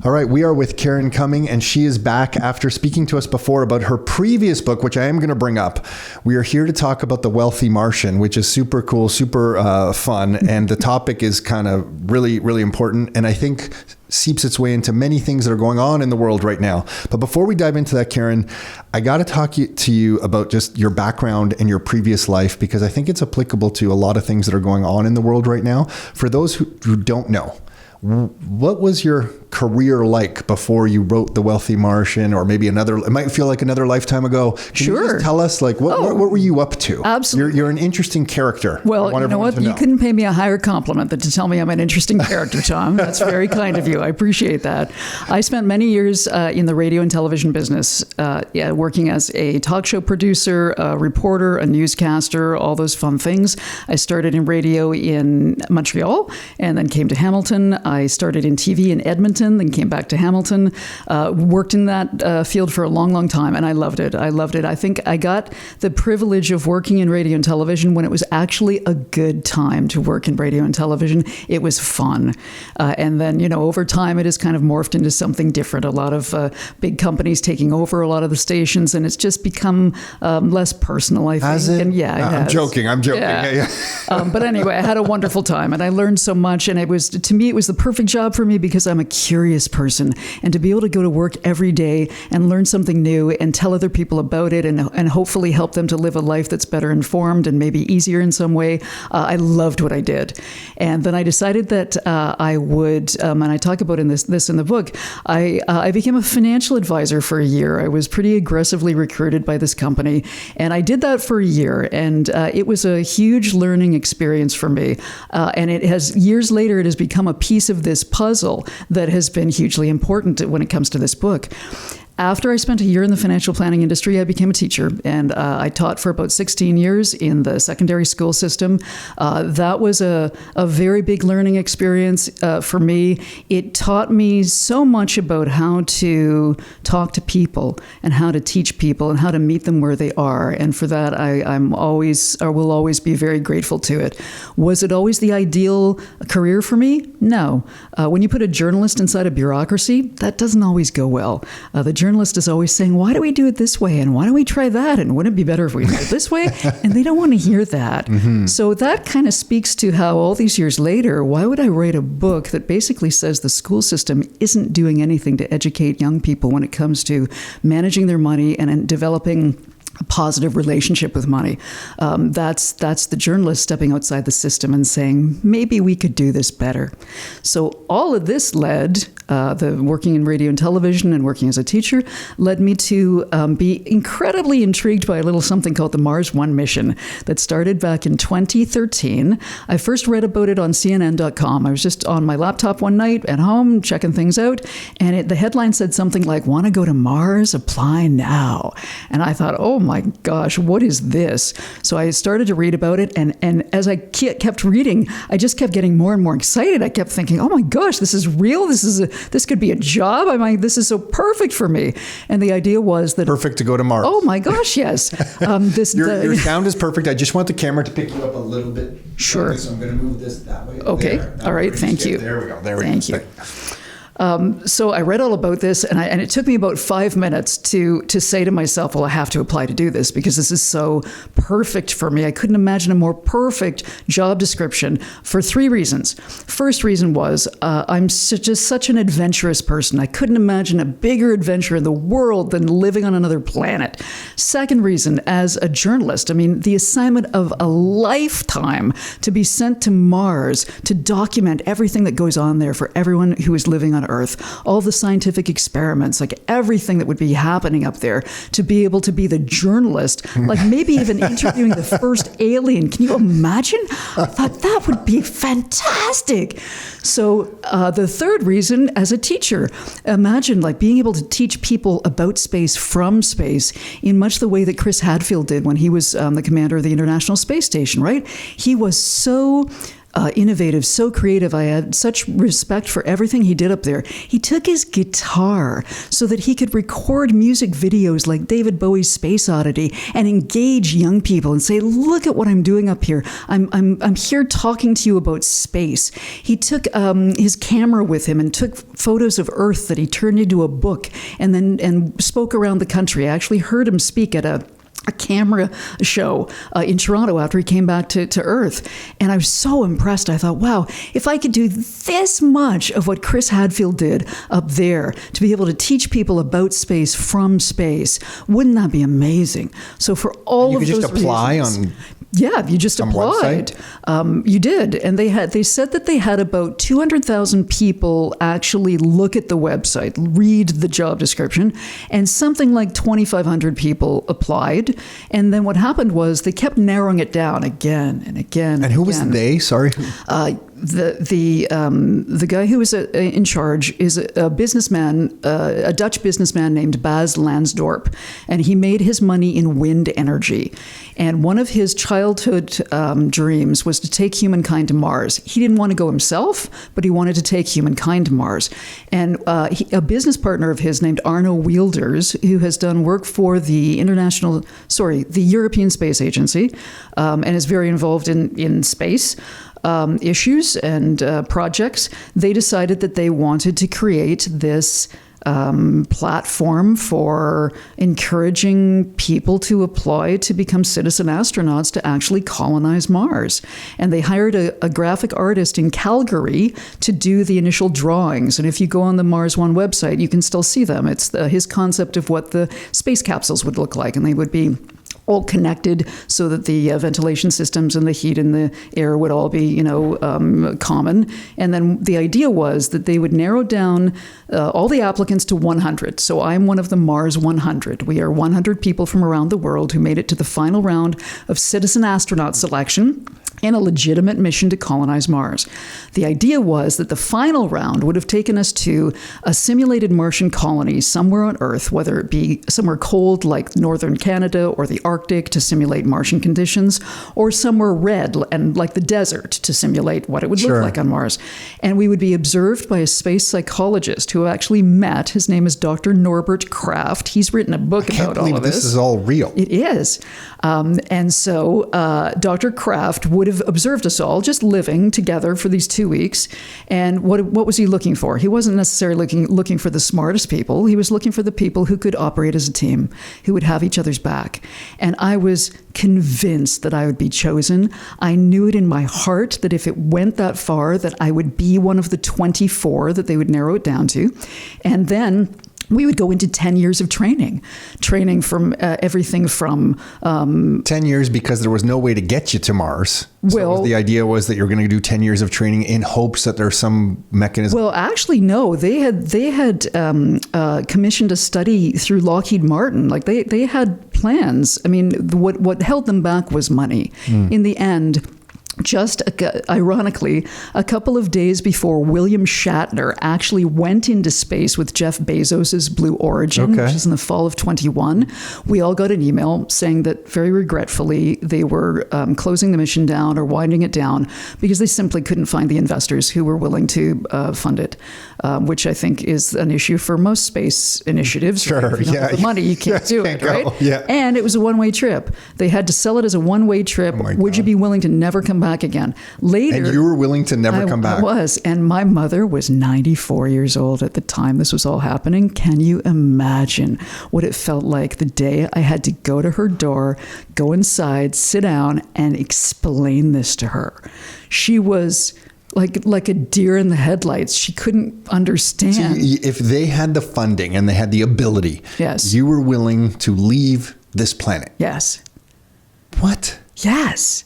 All right, we are with Karen Cumming, and she is back after speaking to us before about her previous book, which I am going to bring up. We are here to talk about The Wealthy Martian, which is super cool, super fun, and the topic is kind of really, really important, and I think seeps its way into many things that are going on in the world right now. But before we dive into that, Karen, I got to talk to you about just your background and your previous life, because I think it's applicable to a lot of things that are going on in the world right now. For those who don't know, what was your career like before you wrote The Wealthy Martian, or maybe it might feel like another lifetime ago? Can you just tell us, like, what were you up to? Absolutely. You're an interesting character. Well, you know what? You couldn't pay me a higher compliment than to tell me I'm an interesting character, Tom. That's very kind of you. I appreciate that. I spent many years in the radio and television business, working as a talk show producer, a reporter, a newscaster, all those fun things. I started in radio in Montreal and then came to Hamilton. I started in TV in Edmonton, then came back to Hamilton, worked in that field for a long, long time, and I loved it. I think I got the privilege of working in radio and television when it was actually a good time to work in radio and television. It was fun. And then, over time, it has kind of morphed into something different. A lot of big companies taking over a lot of the stations, and it's just become less personal, I think. Has it? And yeah, it I'm has. joking. Yeah. But anyway, I had a wonderful time, and I learned so much, and it was the perfect job for me because I'm a curious person, and to be able to go to work every day and learn something new and tell other people about it and hopefully help them to live a life that's better informed and maybe easier in some way. I loved what I did. And then I decided that I would, and I talk about this in the book, I became a financial advisor for a year. I was pretty aggressively recruited by this company, and I did that for a year, and it was a huge learning experience for me. And years later, it has become a piece of this puzzle that has been hugely important when it comes to this book. After I spent a year in the financial planning industry, I became a teacher, and I taught for about 16 years in the secondary school system. That was a very big learning experience for me. It taught me so much about how to talk to people and how to teach people and how to meet them where they are. And for that, I'm always, or will always be very grateful to it. Was it always the ideal career for me? No. When you put a journalist inside a bureaucracy, that doesn't always go well. The journalist is always saying, why do we do it this way? And why don't we try that? And wouldn't it be better if we did it this way? And they don't want to hear that. Mm-hmm. So that kind of speaks to how all these years later, why would I write a book that basically says the school system isn't doing anything to educate young people when it comes to managing their money and developing a positive relationship with money? That's the journalist stepping outside the system and saying, maybe we could do this better. So all of this led, the working in radio and television and working as a teacher, led me to be incredibly intrigued by a little something called the Mars One mission that started back in 2013. I first read about it on CNN.com. I was just on my laptop one night at home checking things out, and the headline said something like, "Want to go to Mars? Apply now." And I thought, oh my gosh, what is this? So I started to read about it, and as I kept reading, I just kept getting more and more excited. I kept thinking, oh my gosh, this is real. This could be a job. This is so perfect for me. And the idea was that perfect to go to Mars. Oh my gosh, yes. Your sound is perfect. I just want the camera to pick you up a little bit. Sure. So I'm going to move this that way. Okay. All right. Thank you. There we go. Thank you. So I read all about this, and it took me about 5 minutes to say to myself, well, I have to apply to do this because this is so perfect for me. I couldn't imagine a more perfect job description for 3 reasons. First reason was I'm just such an adventurous person. I couldn't imagine a bigger adventure in the world than living on another planet. Second reason, as a journalist, the assignment of a lifetime to be sent to Mars to document everything that goes on there for everyone who is living on Earth, all the scientific experiments, like everything that would be happening up there, to be able to be the journalist, like maybe even interviewing the first alien. Can you imagine? I thought that would be fantastic. So the third reason, as a teacher, imagine like being able to teach people about space from space in much the way that Chris Hadfield did when he was the commander of the International Space Station, right? He was so innovative, so creative. I had such respect for everything he did up there. He took his guitar so that he could record music videos like David Bowie's Space Oddity and engage young people and say, look at what I'm doing up here. I'm here talking to you about space. He took his camera with him and took photos of Earth that he turned into a book and spoke around the country. I actually heard him speak at a camera show in Toronto after he came back to Earth. And I was so impressed. I thought, wow, if I could do this much of what Chris Hadfield did up there to be able to teach people about space from space, wouldn't that be amazing? So for all of those reasons... You could just apply on... Yeah, you just applied. You did. And they said that they had about 200,000 people actually look at the website, read the job description, and something like 2,500 people applied. And then what happened was they kept narrowing it down again and again. And who was they? Sorry. The guy who was in charge is a businessman, a Dutch businessman named Bas Lansdorp, and he made his money in wind energy. And one of his childhood dreams was to take humankind to Mars. He didn't want to go himself, but he wanted to take humankind to Mars. And a business partner of his named Arno Wielders, who has done work for the European Space Agency, and is very involved in space issues and projects, they decided that they wanted to create this platform for encouraging people to apply to become citizen astronauts to actually colonize Mars. And they hired a graphic artist in Calgary to do the initial drawings. And if you go on the Mars One website, you can still see them. It's his concept of what the space capsules would look like, and they would be all connected so that the ventilation systems and the heat and the air would all be, common. And then the idea was that they would narrow down all the applicants to 100. So I'm one of the Mars 100. We are 100 people from around the world who made it to the final round of citizen astronaut selection in a legitimate mission to colonize Mars. The idea was that the final round would have taken us to a simulated Martian colony somewhere on Earth, whether it be somewhere cold like northern Canada or the Arctic to simulate Martian conditions, or somewhere red and like the desert to simulate what it would look like on Mars. And we would be observed by a space psychologist who actually met. His name is Dr. Norbert Kraft. He's written a book about all of this. This is all real. It is. And so Dr. Kraft would have observed us all just living together for these 2 weeks. And what was he looking for? He wasn't necessarily looking for the smartest people. He was looking for the people who could operate as a team, who would have each other's back. And I was convinced that I would be chosen. I knew it in my heart that if it went that far, that I would be one of the 24 that they would narrow it down to. And then we would go into 10 years of training from everything from... 10 years because there was no way to get you to Mars. So the idea was that you're going to do 10 years of training in hopes that there's some mechanism. Well, actually, no. They had commissioned a study through Lockheed Martin. Like they had plans. I mean, what held them back was money. In the end, just ironically, a couple of days before William Shatner actually went into space with Jeff Bezos's Blue Origin, which is in the fall of 21, we all got an email saying that very regretfully they were closing the mission down or winding it down because they simply couldn't find the investors who were willing to fund it, which I think is an issue for most space initiatives. Sure, if you don't have the money, you can't do it, right? Yeah. And it was a one-way trip. They had to sell it as a one-way trip. Would you be willing to never come back again? Later, and you were willing to never come back. I was, and my mother was 94 years old at the time this was all happening. Can you imagine what it felt like the day I had to go to her door, go inside, sit down, and explain this to her? She was like a deer in the headlights. She couldn't understand. So if they had the funding and they had the ability, yes, you were willing to leave this planet. Yes. What? Yes.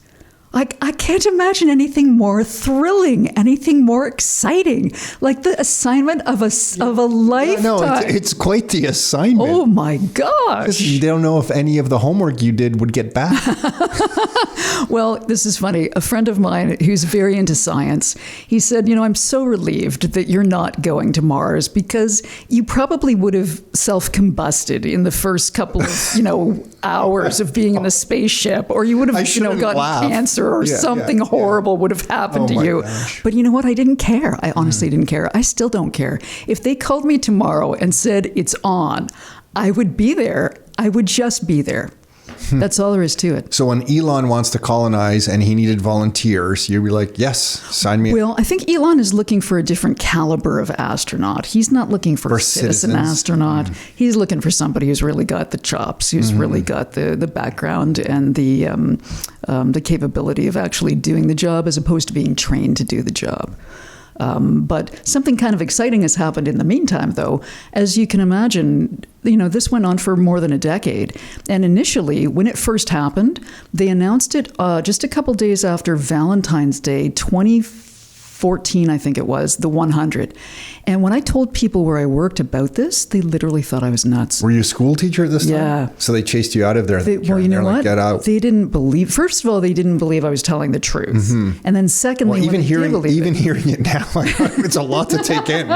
I can't imagine anything more thrilling, anything more exciting, like the assignment of a lifetime. No, it's quite the assignment. Oh my gosh. You don't know if any of the homework you did would get back. Well, this is funny. A friend of mine who's very into science, he said, I'm so relieved that you're not going to Mars because you probably would have self-combusted in the first couple of, hours of being in the spaceship, or you would have, gotten laugh. cancer or something horrible would have happened to you. Gosh. But you know what? I didn't care. I honestly didn't care. I still don't care. If they called me tomorrow and said it's on, I would be there. I would just be there. That's all there is to it. So when Elon wants to colonize and he needed volunteers, you'd be like, yes, sign me up. Well, I think Elon is looking for a different caliber of astronaut. He's not looking for a citizen astronaut. He's looking for somebody who's really got the chops, who's really got the background and the capability of actually doing the job as opposed to being trained to do the job. But something kind of exciting has happened in the meantime, though. As you can imagine, this went on for more than a decade. And initially, when it first happened, they announced it just a couple days after Valentine's Day, 2014, I think it was, the 100. And when I told people where I worked about this, they literally thought I was nuts. Were you a school teacher at this time? Yeah. So they chased you out of there. Well, you know what? Get out. They didn't believe. First of all, they didn't believe I was telling the truth, and then secondly, even hearing it now, it's a lot to take in.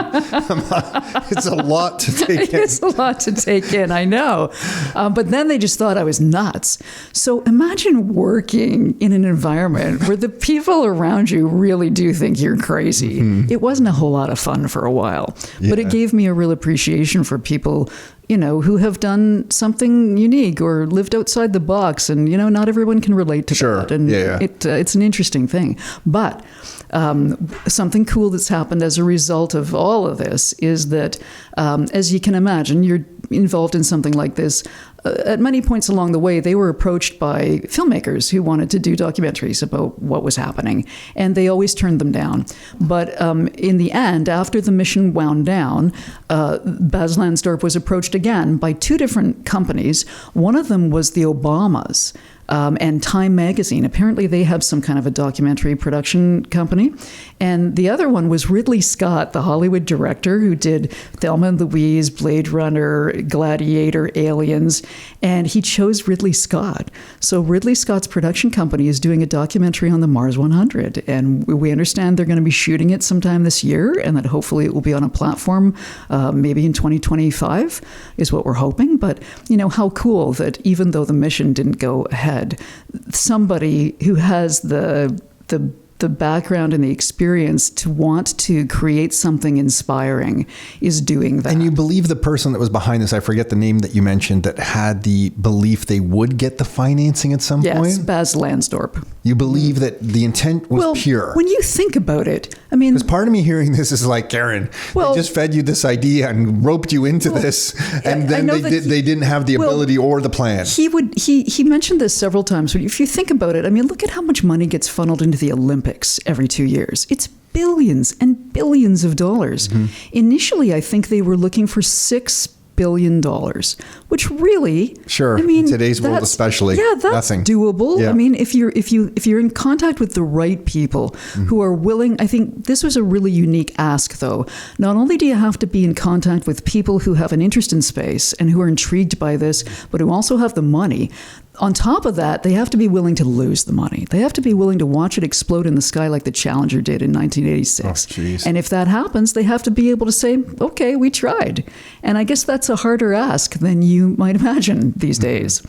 It's a lot to take in. It's a lot to take in. I know, but then they just thought I was nuts. So imagine working in an environment where the people around you really do think you're crazy. It wasn't a whole lot of fun for a while, but it gave me a real appreciation for people, who have done something unique or lived outside the box. And, not everyone can relate to that. And it's an interesting thing. But something cool that's happened as a result of all of this is that, as you can imagine, you're involved in something like this. At many points along the way, they were approached by filmmakers who wanted to do documentaries about what was happening, and they always turned them down. But in the end, after the mission wound down, Baz Lansdorp was approached again by two different companies. One of them was the Obamas. And Time Magazine. Apparently they have some kind of a documentary production company. And the other one was Ridley Scott, the Hollywood director who did Thelma and Louise, Blade Runner, Gladiator, Aliens. And he chose Ridley Scott. So Ridley Scott's production company is doing a documentary on the Mars 100. And we understand they're going to be shooting it sometime this year, and that hopefully it will be on a platform maybe in 2025 is what we're hoping. But, how cool that even though the mission didn't go ahead, somebody who has the background and the experience to want to create something inspiring is doing that. And you believe the person that was behind this, I forget the name that you mentioned, that had the belief they would get the financing at some point? Yes, Baz Lansdorp. You believe that the intent was pure? When you think about it, because part of me hearing this is like, Karen, they just fed you this idea and roped you into this, and then they didn't have the ability or the plan. He mentioned this several times. If you think about it, look at how much money gets funneled into the Olympics every 2 years. It's billions and billions of dollars. Initially, I think they were looking for $6 billion, which really, in today's world especially, that's nothing. Doable. Yeah. If you're in contact with the right people who are willing, I think this was a really unique ask, though. Not only do you have to be in contact with people who have an interest in space and who are intrigued by this, but who also have the money. On top of that, they have to be willing to lose the money. They have to be willing to watch it explode in the sky like the Challenger did in 1986. And if that happens, they have to be able to say, okay, we tried. And I guess that's a harder ask than you might imagine these days.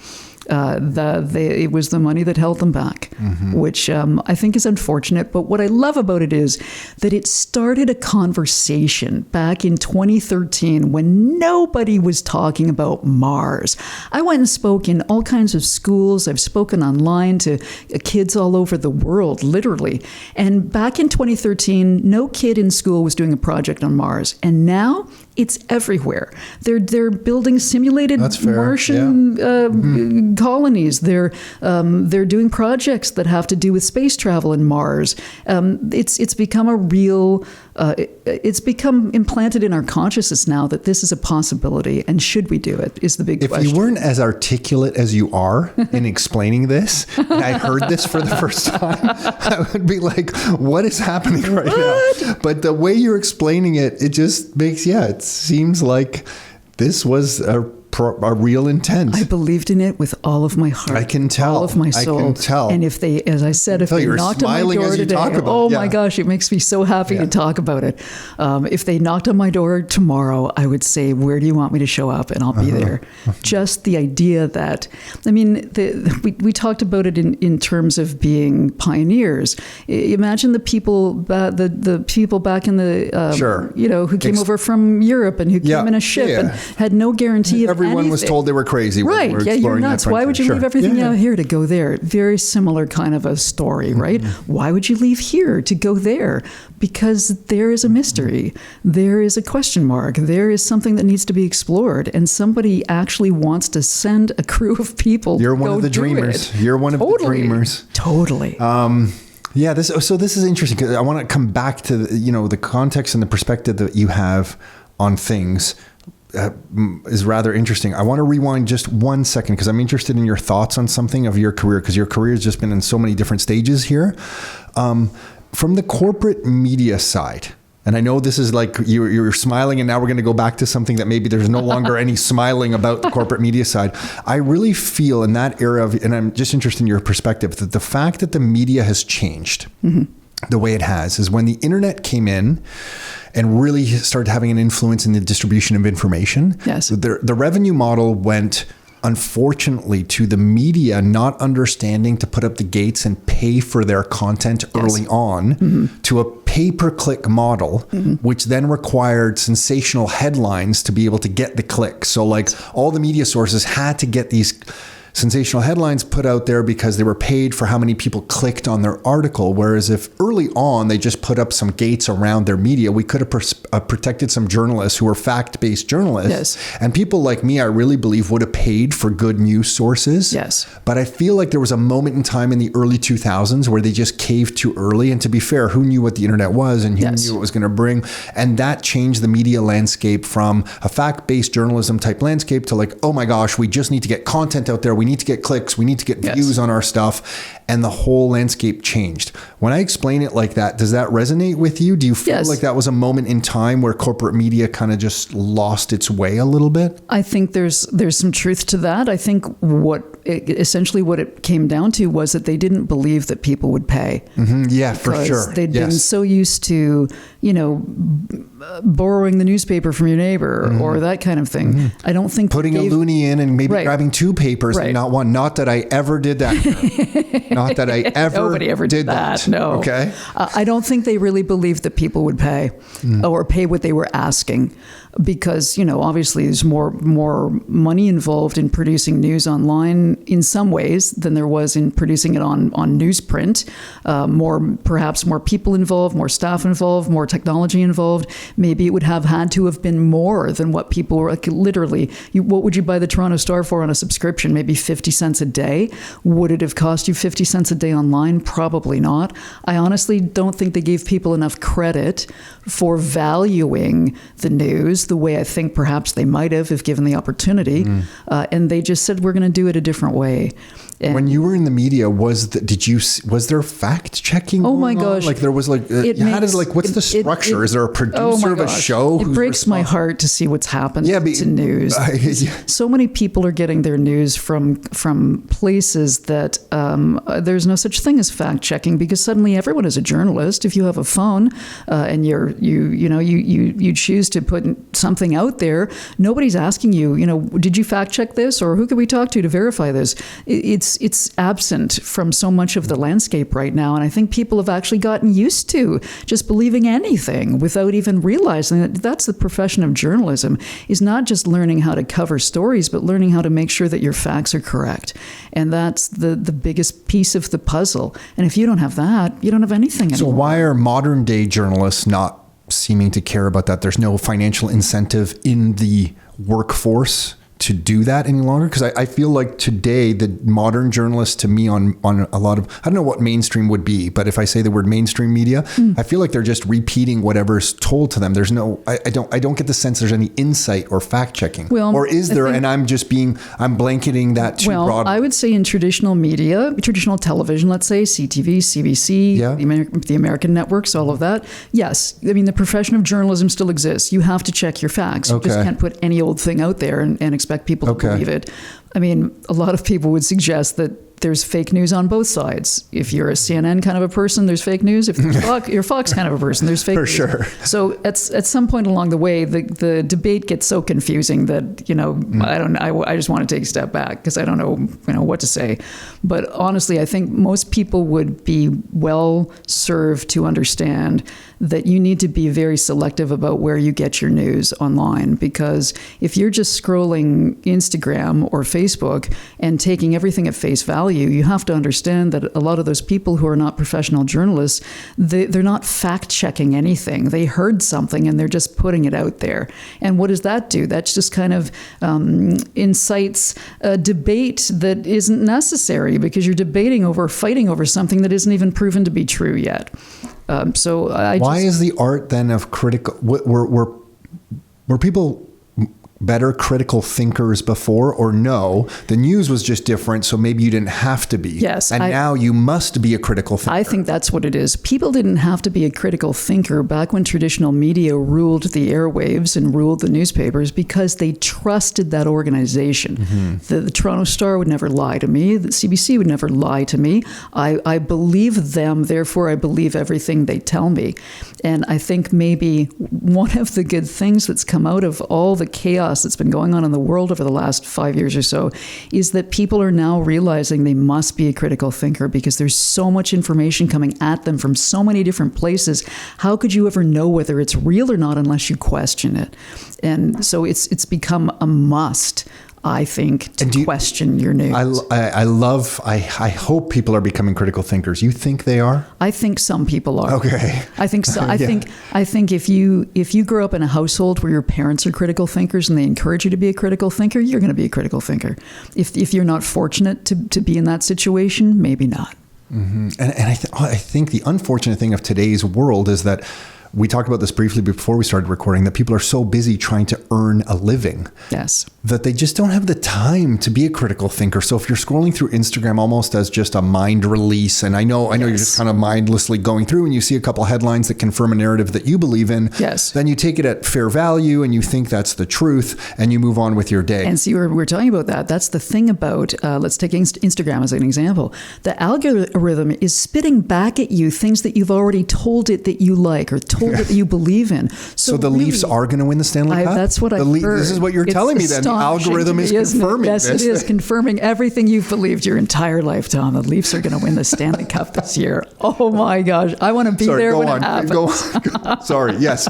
It was the money that held them back, which I think is unfortunate. But what I love about it is that it started a conversation back in 2013 when nobody was talking about Mars. I went and spoke in all kinds of schools. I've spoken online to kids all over the world, literally. And back in 2013, no kid in school was doing a project on Mars. And now it's everywhere. They're building simulated Martian colonies. They're doing projects that have to do with space travel in Mars. It's become a real. It's become implanted in our consciousness now that this is a possibility, and should we do it is the big question. If you weren't as articulate as you are in explaining this, and I heard this for the first time, I would be like, what is happening right now? But the way you're explaining it, it just makes, it seems like this was a a real intent. I believed in it with all of my heart. I can tell. All of my soul. I can tell. And if they, as I said, if they knocked on my door today, my gosh, it makes me so happy to talk about it. If they knocked on my door tomorrow, I would say, where do you want me to show up? And I'll be there. Just the idea that, I mean, we talked about it in terms of being pioneers. Imagine the people, the people back in the, who came over from Europe and who came in a ship and had no guarantee of Everyone anything. was told they were crazy. Right. When we were You're nuts. Why would you leave everything out here to go there? Very similar kind of a story, right? Why would you leave here to go there? Because there is a mystery. There is a question mark. There is something that needs to be explored. And somebody actually wants to send a crew of people. You're one of the dreamers. You're one of the dreamers. Totally. This is interesting because I want to come back to the context and the perspective that you have on things is rather interesting. I want to rewind just 1 second because I'm interested in your thoughts on something of your career, because your career has just been in so many different stages here. From the corporate media side, and I know this is like you're smiling, and now we're going to go back to something that maybe there's no longer any smiling about the corporate media side. I really feel in that era of, and I'm just interested in your perspective, that the fact that the media has changed the way it has is when the internet came in and really started having an influence in the distribution of information. Yes. The revenue model went, unfortunately, to the media not understanding to put up the gates and pay for their content early on to a pay-per-click model, which then required sensational headlines to be able to get the click. So like all the media sources had to get these sensational headlines put out there because they were paid for how many people clicked on their article. Whereas if early on they just put up some gates around their media, we could have protected some journalists who were fact-based journalists. Yes. And people like me, I really believe, would have paid for good news sources. Yes. But I feel like there was a moment in time in the early 2000s where they just caved too early. And to be fair, who knew what the internet was and who knew what it was going to bring? And that changed the media landscape from a fact-based journalism type landscape to like, oh my gosh, we just need to get content out there. We need to get clicks. We need to get views on our stuff. And the whole landscape changed. When I explain it like that, does that resonate with you? Do you feel like that was a moment in time where corporate media kind of just lost its way a little bit? I think there's some truth to that. I think essentially what it came down to was that they didn't believe that people would pay. Yeah, for sure. They'd been so used to, borrowing the newspaper from your neighbor or that kind of thing. I don't think putting a loonie in and maybe grabbing two papers and not one. Not that I ever did that. Not that I ever Nobody ever did that. No. Okay. I don't think they really believed that people would pay or pay what they were asking. Because, obviously there's more money involved in producing news online in some ways than there was in producing it on newsprint. Perhaps more people involved, more staff involved, more technology involved. Maybe it would have had to have been more than what people were, like literally, what would you buy the Toronto Star for on a subscription? Maybe 50 cents a day. Would it have cost you 50 cents a day online? Probably not. I honestly don't think they gave people enough credit for valuing the news the way I think perhaps they might have if given the opportunity. And they just said, we're going to do it a different way. And when you were in the media, was there fact checking? Oh my gosh! Like there was what's the structure? Is there a producer of a show? It breaks my heart to see what's happened to news. So many people are getting their news from places that there's no such thing as fact checking, because suddenly everyone is a journalist. If you have a phone and you choose to put something out there, nobody's asking you, did you fact check this, or who can we talk to verify this? It's absent from so much of the landscape right now. And I think people have actually gotten used to just believing anything without even realizing that that's the profession of journalism, is not just learning how to cover stories, but learning how to make sure that your facts are correct. And that's the biggest piece of the puzzle. And if you don't have that, you don't have anything anymore. So why are modern day journalists not seeming to care about that? There's no financial incentive in the workforce to do that any longer? Because I feel like today the modern journalists, to me, on a lot of, I don't know what mainstream would be, but if I say the word mainstream media, I feel like they're just repeating whatever's told to them. There's no, I don't get the sense there's any insight or fact checking. Well, or is there? And I'm blanketing that too broad. I would say in traditional media, traditional television, let's say CTV, CBC, the American networks, all of that. Yes. I mean, the profession of journalism still exists. You have to check your facts. You just can't put any old thing out there and expect expect people to believe it. I mean, a lot of people would suggest that there's fake news on both sides. If you're a CNN kind of a person, there's fake news. If you're Fox kind of a person, there's fake news. For sure. So at some point along the way, the debate gets so confusing that, I just want to take a step back because I don't know, what to say. But honestly, I think most people would be well served to understand that you need to be very selective about where you get your news online, because if you're just scrolling Instagram or Facebook and taking everything at face value, you have to understand that a lot of those people who are not professional journalists, they're not fact-checking anything. They heard something and they're just putting it out there. And what does that do? That just kind of incites a debate that isn't necessary, because you're fighting over something that isn't even proven to be true yet. Why is the art then of critical? Were people better critical thinkers before, or no? The news was just different, so maybe you didn't have to be. Yes, and now you must be a critical thinker. I think that's what it is. People didn't have to be a critical thinker back when traditional media ruled the airwaves and ruled the newspapers, because they trusted that organization. Mm-hmm. The Toronto Star would never lie to me. The CBC would never lie to me. I believe them, therefore I believe everything they tell me. And I think maybe one of the good things that's come out of all the chaos that's been going on in the world over the last 5 years or so is that people are now realizing they must be a critical thinker, because there's so much information coming at them from so many different places. How could you ever know whether it's real or not unless you question it? And so it's become a must, I think, to question your news. I hope people are becoming critical thinkers. You think they are? I think some people are. Okay. I think so. I think if you grow up in a household where your parents are critical thinkers and they encourage you to be a critical thinker, you're going to be a critical thinker. If you're not fortunate to be in that situation, maybe not. Mm-hmm. And I think the unfortunate thing of today's world is that we talked about this briefly before we started recording, that people are so busy trying to earn a living. Yes. That they just don't have the time to be a critical thinker. So if you're scrolling through Instagram almost as just a mind release, and I know you're just kind of mindlessly going through and you see a couple headlines that confirm a narrative that you believe in, then you take it at fair value and you think that's the truth and you move on with your day. And see, we're talking about that. That's the thing about, let's take Instagram as an example. The algorithm is spitting back at you things that you've already told it that you like or told it that you believe in. So the really, Leafs are going to win the Stanley Cup? That's what I heard. This is what you're telling me then. The algorithm is confirming this. Yes, it is confirming everything you've believed your entire life, Tom. The Leafs are going to win the Stanley Cup this year. Oh my gosh. I want to be there when it happens. Go on. Sorry. Yes.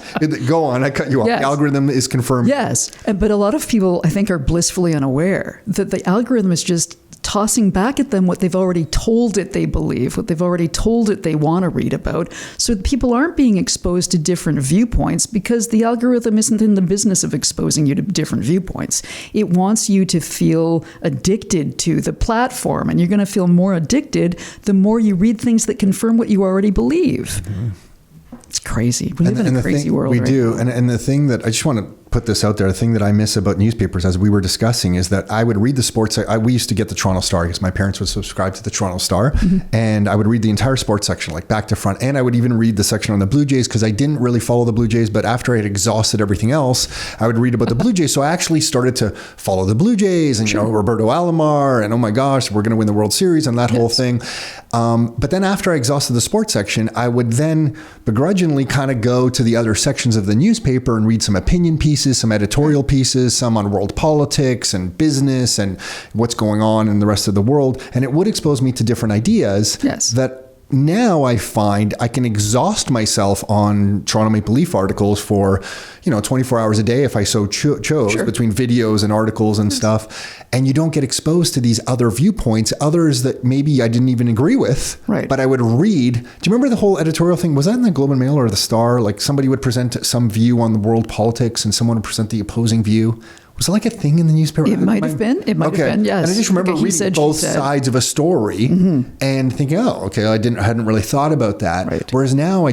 Go on. I cut you off. Yes. The algorithm is confirming. Yes. But a lot of people, I think, are blissfully unaware that the algorithm is just tossing back at them what they've already told it they believe, what they've already told it they want to read about. So people aren't being exposed to different viewpoints because the algorithm isn't in the business of exposing you to different viewpoints. It wants you to feel addicted to the platform, and you're going to feel more addicted the more you read things that confirm what you already believe. Mm-hmm. It's crazy. We live in a crazy world. We do. And the thing that I just want to put this out there, the thing that I miss about newspapers, as we were discussing, is that I would read the sports. We used to get the Toronto Star because my parents would subscribe to the Toronto Star. Mm-hmm. And I would read the entire sports section, like back to front. And I would even read the section on the Blue Jays because I didn't really follow the Blue Jays. But after I had exhausted everything else, I would read about the Blue Jays. So I actually started to follow the Blue Jays and, Roberto Alomar and, oh my gosh, we're going to win the World Series and that whole thing. But then after I exhausted the sports section, I would then begrudgingly kind of go to the other sections of the newspaper and read some opinion pieces, some editorial pieces, some on world politics and business and what's going on in the rest of the world. And it would expose me to different ideas that now I find I can exhaust myself on Toronto Maple Leaf articles for, 24 hours a day if I so chose between videos and articles and stuff. And you don't get exposed to these other viewpoints, others that maybe I didn't even agree with, but I would read. Do you remember the whole editorial thing? Was that in the Globe and Mail or the Star? Like somebody would present some view on the world politics and someone would present the opposing view. Was it like a thing in the newspaper? It might have been. It might have been, yes. And I just remember reading both sides of a story and thinking, I hadn't really thought about that. Right. Whereas now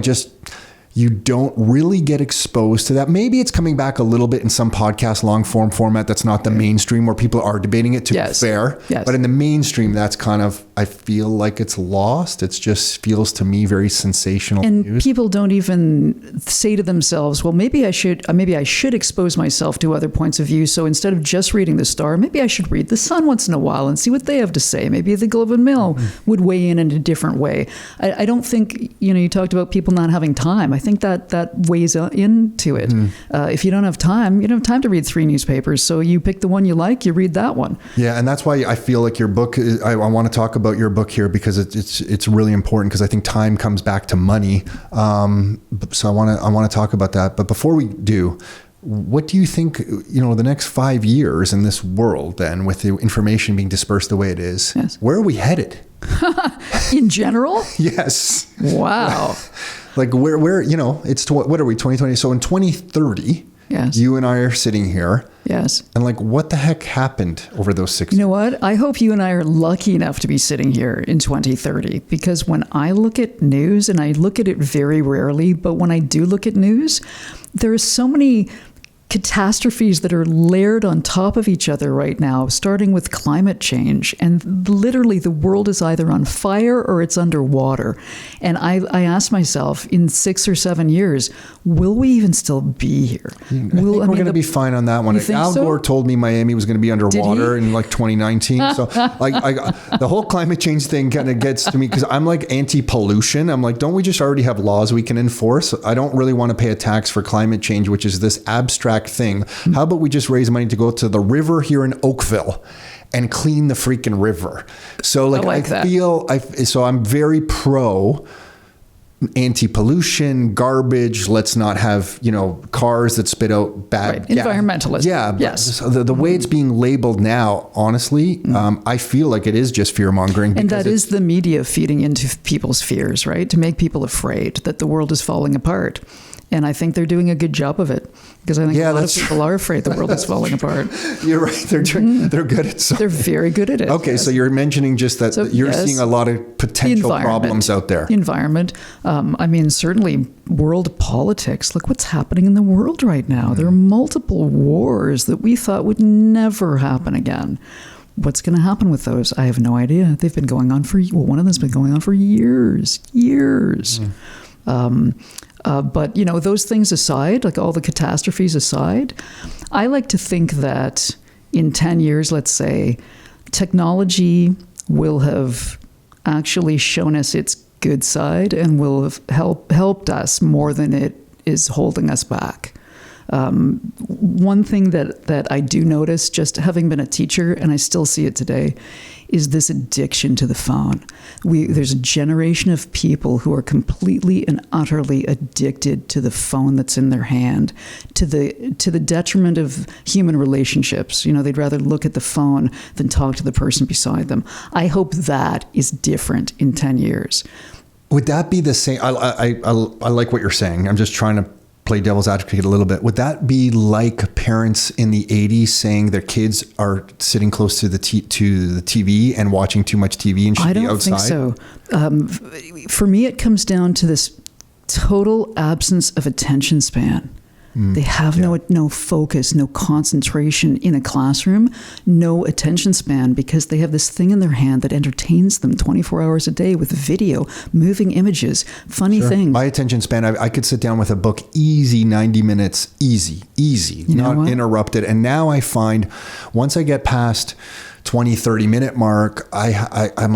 you don't really get exposed to that. Maybe it's coming back a little bit in some podcast long form format that's not the mainstream where people are debating it, to be fair. Yes. But in the mainstream, that's kind of I feel like it's lost. It just feels to me very sensational And news. people don't even say to themselves, well, maybe I should expose myself to other points of view. So instead of just reading the Star, maybe I should read the Sun once in a while and see what they have to say. Maybe the Globe and Mail would weigh in a different way. I don't think, you talked about people not having time. I think that weighs into it. If you don't have time, you don't have time to read 3 newspapers. So you pick the one you like, you read that one. Yeah, and that's why I feel like your book, I want to talk about your book here because it's really important, because I think time comes back to money. So I want to talk about that. But before we do, what do you think, the next 5 years in this world then, with the information being dispersed the way it is, yes. Where are we headed? In general? Yes. Wow. Like where it's what are we, 2020? So in 2030, yes. You and I are sitting here. Yes. And what the heck happened over those 6 years? You know what? I hope you and I are lucky enough to be sitting here in 2030, because when I look at news, and I look at it very rarely, but when I do look at news, there are so many catastrophes that are layered on top of each other right now, starting with climate change. And literally the world is either on fire or it's underwater. And I asked myself, in 6 or 7 years, will we even still be here? I think we're going to be fine on that one. You think Al so? Gore told me Miami was going to be underwater in 2019. So the whole climate change thing kind of gets to me, because I'm anti-pollution. I'm don't we just already have laws we can enforce? I don't really want to pay a tax for climate change, which is this abstract thing. How about we just raise money to go to the river here in Oakville and clean the freaking river? So so I'm very pro anti-pollution, garbage. Let's not have, cars that spit out bad gas. Environmentalist. Yeah. Yes. The way it's being labeled now, honestly, I feel like it is just fear-mongering. And that is the media feeding into people's fears, right? To make people afraid that the world is falling apart. And I think they're doing a good job of it, because I think a lot of people are afraid the world is falling apart. You're right. They're good at something. They're very good at it. Okay, yes. So you're mentioning just that you're seeing a lot of potential problems out there. Environment. Certainly world politics. Look what's happening in the world right now. There are multiple wars that we thought would never happen again. What's going to happen with those? I have no idea. They've been going on one of them's been going on for years. But, those things aside, all the catastrophes aside, I like to think that in 10 years, let's say, technology will have actually shown us its good side and will have helped us more than it is holding us back. One thing that I do notice, just having been a teacher, and I still see it today, is this addiction to the phone. There's a generation of people who are completely and utterly addicted to the phone that's in their hand, to the detriment of human relationships. They'd rather look at the phone than talk to the person beside them. I hope that is different in 10 years. Would that be the same? I like what you're saying. I'm just trying to play devil's advocate a little bit. Would that be like parents in the 80s saying their kids are sitting close to the TV and watching too much TV and should be outside? I don't think so. For me, it comes down to this total absence of attention span. They have no focus, no concentration in a classroom, no attention span, because they have this thing in their hand that entertains them 24 hours a day with video, moving images, funny things. My attention span, I could sit down with a book, easy 90 minutes, easy, not interrupted. And now I find once I get past 20, 30 minute mark, I'm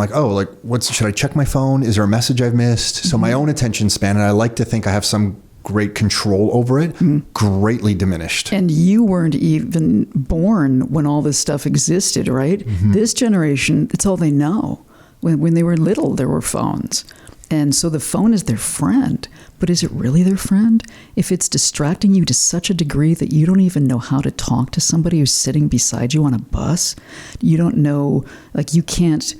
should I check my phone? Is there a message I've missed? So my own attention span, and I like to think I have some great control over it, greatly diminished. And you weren't even born when all this stuff existed, right? This generation, it's all they know. When they were little, there were phones. And so the phone is their friend. But is it really their friend? If it's distracting you to such a degree that you don't even know how to talk to somebody who's sitting beside you on a bus, you don't know, you can't,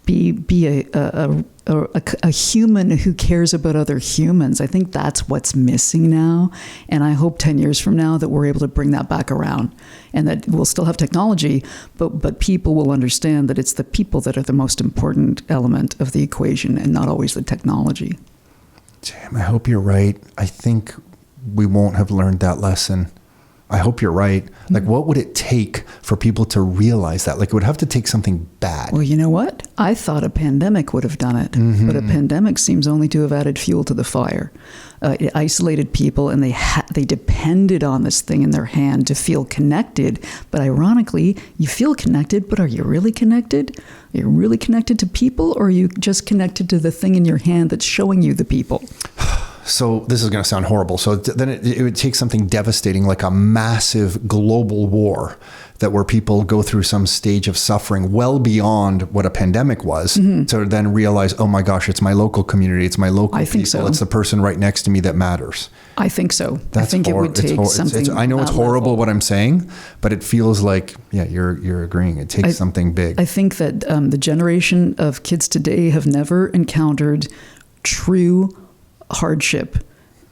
be a human who cares about other humans. I think that's what's missing now. And I hope 10 years from now that we're able to bring that back around, and that we'll still have technology, but people will understand that it's the people that are the most important element of the equation and not always the technology. Damn, I hope you're right. I think we won't have learned that lesson I hope you're right. Like, what would it take for people to realize that? Like, it would have to take something bad. Well, you know what? I thought a pandemic would have done it, but a pandemic seems only to have added fuel to the fire. It isolated people, and they depended on this thing in their hand to feel connected. But ironically, you feel connected, but are you really connected? Are you really connected to people, or are you just connected to the thing in your hand that's showing you the people? So this is going to sound horrible. So then it would take something devastating, like a massive global war, that where people go through some stage of suffering well beyond what a pandemic was, to then realize, oh my gosh, it's my local community, it's my local people, so. It's the person right next to me that matters. I think so. I think it would take something. I know it's horrible what I'm saying, but it feels like, yeah, you're agreeing. It takes something big. I think that the generation of kids today have never encountered true hardship.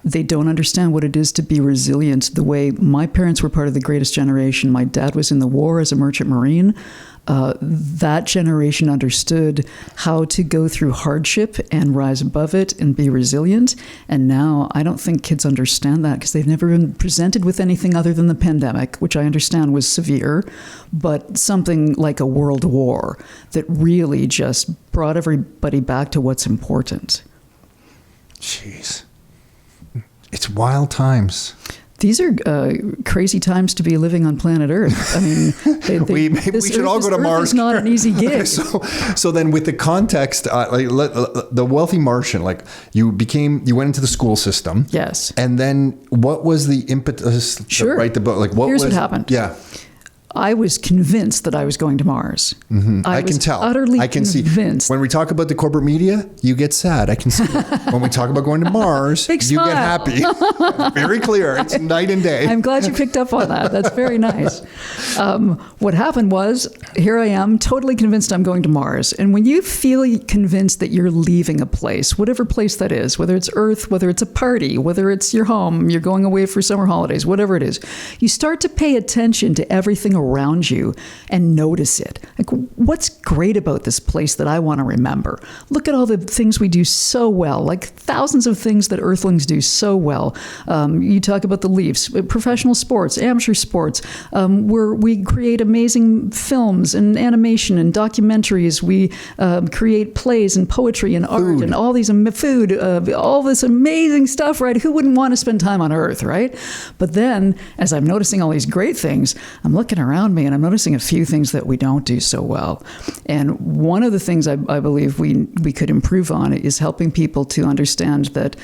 They don't understand what it is to be resilient the way my parents were part of the greatest generation. My dad was in the war as a merchant marine. That generation understood how to go through hardship and rise above it and be resilient. And now I don't think kids understand that because they've never been presented with anything other than the pandemic, which I understand was severe, but something like a world war that really just brought everybody back to what's important. Jeez. It's wild times. These are crazy times to be living on planet Earth. I mean, we should all go to Mars. It's not an easy gig. So then with the context, the Wealthy Martian, like you went into the school system. Yes. And then what was the impetus to write the book? Like Here's what happened. Yeah. I was convinced that I was going to Mars. I can tell. Utterly I can convinced. See. When we talk about the corporate media, you get sad. I can see it. When we talk about going to Mars, you get happy. Very clear. It's night and day. I'm glad you picked up on that. That's very nice. What happened was, here I am, totally convinced I'm going to Mars. And when you feel convinced that you're leaving a place, whatever place that is, whether it's Earth, whether it's a party, whether it's your home, you're going away for summer holidays, whatever it is, you start to pay attention to everything around you and notice it. Like, what's great about this place that I want to remember? Look at all the things we do so well, like thousands of things that Earthlings do so well. You talk about the Leafs, professional sports, amateur sports, where we create amazing films and animation and documentaries. We create plays and poetry and art and all these food, all this amazing stuff, right? Who wouldn't want to spend time on Earth, right? But then, as I'm noticing all these great things, I'm looking around me and I'm noticing a few things that we don't do so well. And one of the things I believe we could improve on is helping people to understand that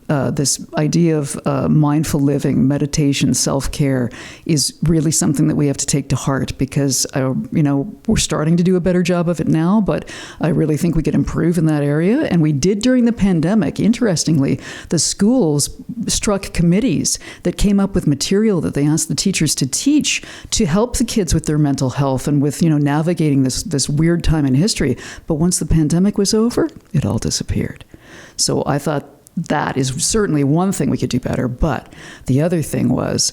this idea of mindful living, meditation, self-care is really something that we have to take to heart because, we're starting to do a better job of it now, but I really think we could improve in that area. And we did during the pandemic. Interestingly, the schools struck committees that came up with material that they asked the teachers to teach to help the kids with their mental health and with, navigating this weird time in history. But once the pandemic was over, it all disappeared. So I thought that is certainly one thing we could do better. But the other thing was,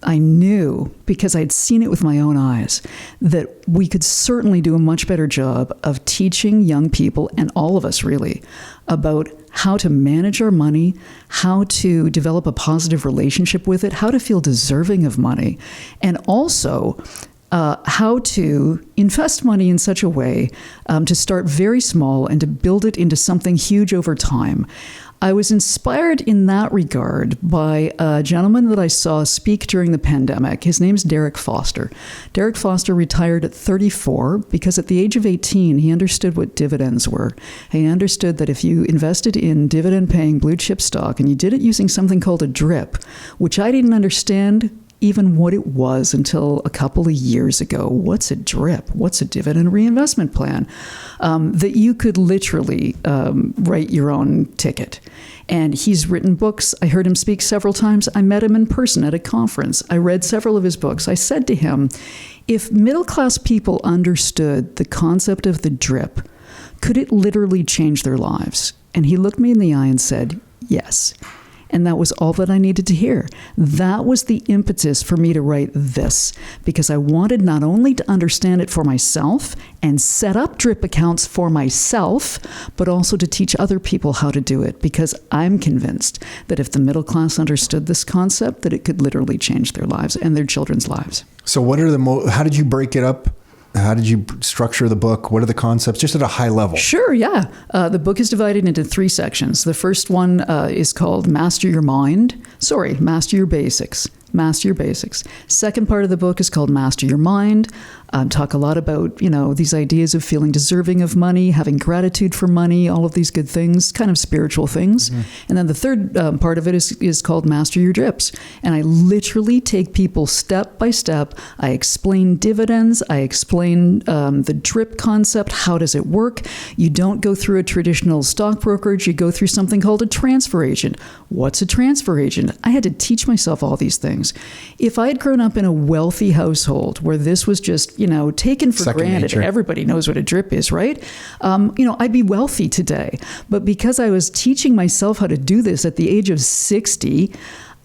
I knew, because I'd seen it with my own eyes, that we could certainly do a much better job of teaching young people, and all of us really, about how to manage our money, how to develop a positive relationship with it, how to feel deserving of money, and also how to invest money in such a way to start very small and to build it into something huge over time. I was inspired in that regard by a gentleman that I saw speak during the pandemic. His name's Derek Foster. Derek Foster retired at 34 because at the age of 18, he understood what dividends were. He understood that if you invested in dividend-paying blue chip stock and you did it using something called a DRIP, which I didn't understand even what it was until a couple of years ago. What's a DRIP? What's a dividend reinvestment plan? That you could literally write your own ticket. And he's written books. I heard him speak several times. I met him in person at a conference. I read several of his books. I said to him, if middle-class people understood the concept of the DRIP, could it literally change their lives? And he looked me in the eye and said, yes. And that was all that I needed to hear. That was the impetus for me to write this, because I wanted not only to understand it for myself and set up drip accounts for myself, but also to teach other people how to do it, because I'm convinced that if the middle class understood this concept, that it could literally change their lives and their children's lives. So what are how did you break it up? How did you structure the book? What are the concepts, just at a high level? Sure, yeah. The book is divided into 3 sections. The first one is called Master Your Basics. Master Your Basics. Second part of the book is called Master Your Mind. Talk a lot about, these ideas of feeling deserving of money, having gratitude for money, all of these good things, kind of spiritual things. Mm-hmm. And then the third part of it is called Master Your Drips. And I literally take people step by step. I explain dividends. I explain the drip concept. How does it work? You don't go through a traditional stock brokerage. You go through something called a transfer agent. What's a transfer agent? I had to teach myself all these things. If I had grown up in a wealthy household where this was just, taken for granted, nature. Everybody knows what a drip is, right? I'd be wealthy today. But because I was teaching myself how to do this at the age of 60,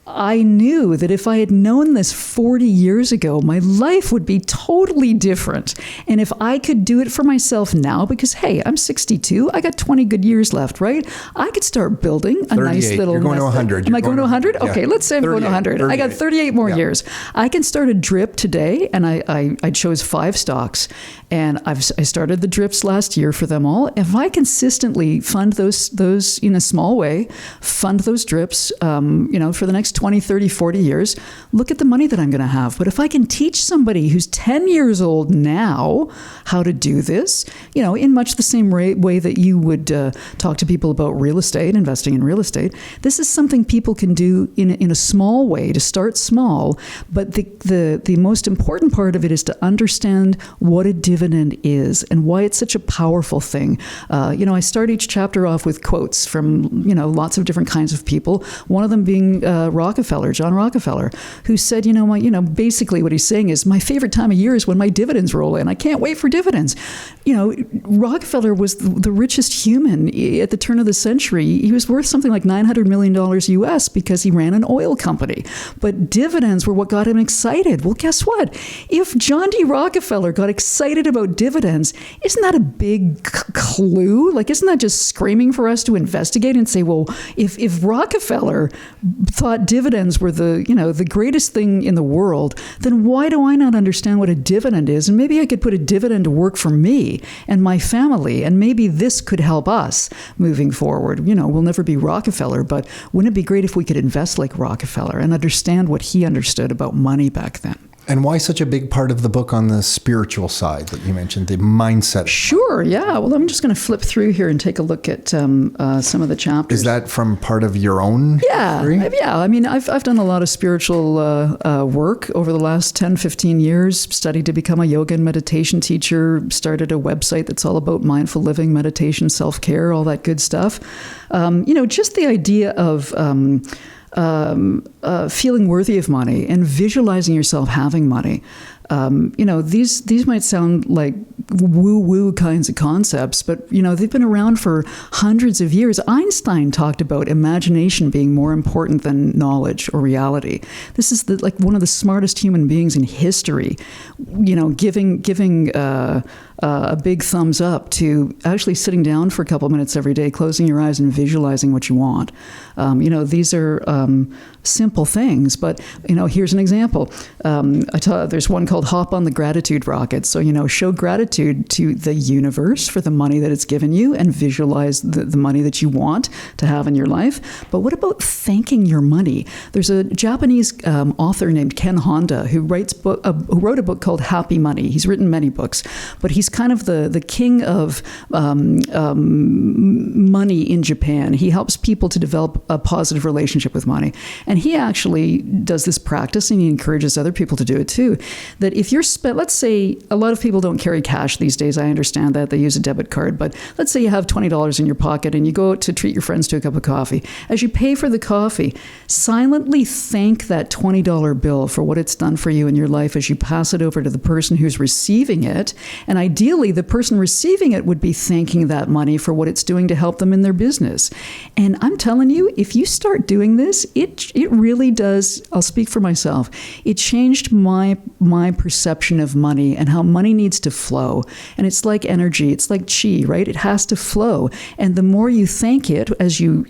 I knew that if I had known this 40 years ago, my life would be totally different. And if I could do it for myself now, because, hey, I'm 62, I got 20 good years left, right? I could start building a nice little... You're going to 100. Am I going to 100? Yeah. Okay, let's say I'm going to 100. 38. I got 38 more years. I can start a drip today, and I chose 5 stocks. And I started the drips last year for them all. If I consistently fund those in a small way, fund those drips, for the next 20, 30, 40 years, look at the money that I'm going to have. But if I can teach somebody who's 10 years old now how to do this, in much the same way that you would talk to people about real estate, investing in real estate, this is something people can do in a small way to start small. But the most important part of it is to understand what a dividend is and why it's such a powerful thing. I start each chapter off with quotes from, lots of different kinds of people. One of them being John Rockefeller, who said, basically what he's saying is, my favorite time of year is when my dividends roll in. I can't wait for dividends. Rockefeller was the richest human at the turn of the century. He was worth something like $900 million US because he ran an oil company. But dividends were what got him excited. Well, guess what? If John D. Rockefeller got excited about dividends, isn't that a big clue? Like, isn't that just screaming for us to investigate and say, well, if Rockefeller thought dividends were the greatest thing in the world, then why do I not understand what a dividend is? And maybe I could put a dividend to work for me and my family, and maybe this could help us moving forward. We'll never be Rockefeller, but wouldn't it be great if we could invest like Rockefeller and understand what he understood about money back then? And why such a big part of the book on the spiritual side that you mentioned, the mindset? Sure, yeah. Well, I'm just going to flip through here and take a look at some of the chapters. Is that from part of your own history? Yeah. I mean, I've done a lot of spiritual work over the last 10, 15 years, studied to become a yoga and meditation teacher, started a website that's all about mindful living, meditation, self-care, all that good stuff. Just the idea of... feeling worthy of money and visualizing yourself having money. These might sound like woo-woo kinds of concepts, but, they've been around for hundreds of years. Einstein talked about imagination being more important than knowledge or reality. This is one of the smartest human beings in history, giving a big thumbs up to actually sitting down for a couple minutes every day, closing your eyes and visualizing what you want. These are simple things, but, here's an example. There's one called Hop on the Gratitude Rocket. So, show gratitude to the universe for the money that it's given you and visualize the money that you want to have in your life. But what about thanking your money? There's a Japanese author named Ken Honda who wrote a book called Happy Money. He's written many books, but he's kind of the king of money in Japan. He helps people to develop a positive relationship with money. And he actually does this practice, and he encourages other people to do it too, that if you're let's say a lot of people don't carry cash these days. I understand that. They use a debit card. But let's say you have $20 in your pocket and you go out to treat your friends to a cup of coffee. As you pay for the coffee, silently thank that $20 bill for what it's done for you in your life as you pass it over to the person who's receiving it, and ideally, the person receiving it would be thanking that money for what it's doing to help them in their business. And I'm telling you, if you start doing this, it really does. I'll speak for myself. It changed my perception of money and how money needs to flow. And it's like energy. It's like chi, right? It has to flow. And the more you thank it as you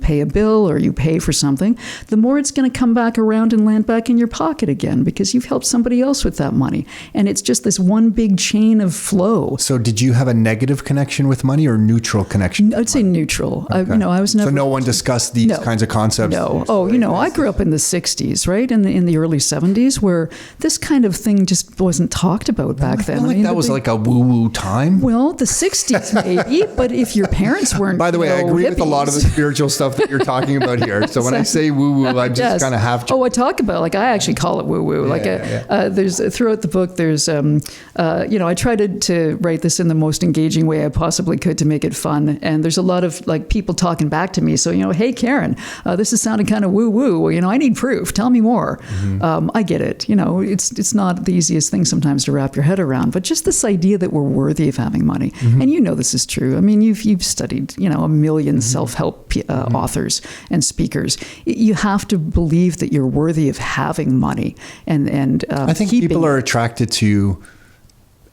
pay a bill or you pay for something, the more it's going to come back around and land back in your pocket again because you've helped somebody else with that money. And it's just this one big chain of flow. So did you have a negative connection with money or neutral connection? I'd say neutral. Okay. I was never. So no one discussed these kinds of concepts? No. Oh, I grew up in the 60s, right? In the early 70s where this kind of thing just wasn't talked about back then. I mean, that was like a woo-woo time. Well, the 60s maybe, but if your parents weren't. By the way, I agree hippies. with a lot of the spiritual stuff that you're talking about here. So when I say woo-woo, I just kind of have to. Oh, I talk about, I actually call it woo-woo. There's throughout the book, there's, I tried to write this in the most engaging way I possibly could to make it fun. And there's a lot of people talking back to me. So, hey, Karen, this is sounding kind of woo-woo. Well, I need proof. Tell me more. Mm-hmm. I get it. It's not the easiest thing sometimes to wrap your head around, but just this idea that we're worthy of having money. Mm-hmm. And this is true. I mean, you've studied, a million self-help authors and speakers. You have to believe that you're worthy of having money. And I think people are attracted to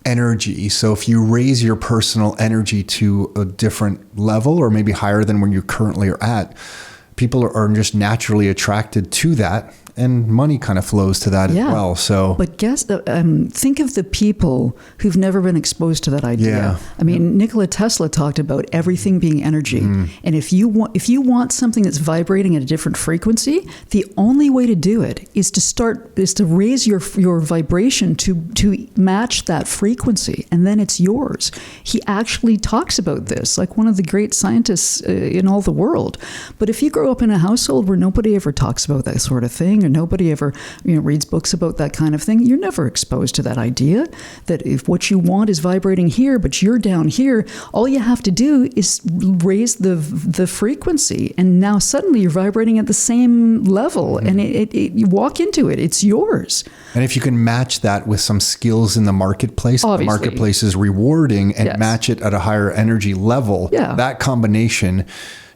energy. So if you raise your personal energy to a different level or maybe higher than where you currently are at, people are just naturally attracted to that. And money kind of flows to that as well. So, but think of the people who've never been exposed to that idea. Yeah. I mean, Nikola Tesla talked about everything being energy, and if you want something that's vibrating at a different frequency, the only way to do it is to raise your vibration to match that frequency, and then it's yours. He actually talks about this, like one of the great scientists in all the world. But if you grow up in a household where nobody ever talks about that sort of thing, or nobody ever reads books about that kind of thing, you're never exposed to that idea that if what you want is vibrating here, but you're down here, all you have to do is raise the frequency, and now suddenly you're vibrating at the same level, and you walk into it, it's yours. And if you can match that with some skills in the marketplace, obviously, the marketplace is rewarding, and match it at a higher energy level, that combination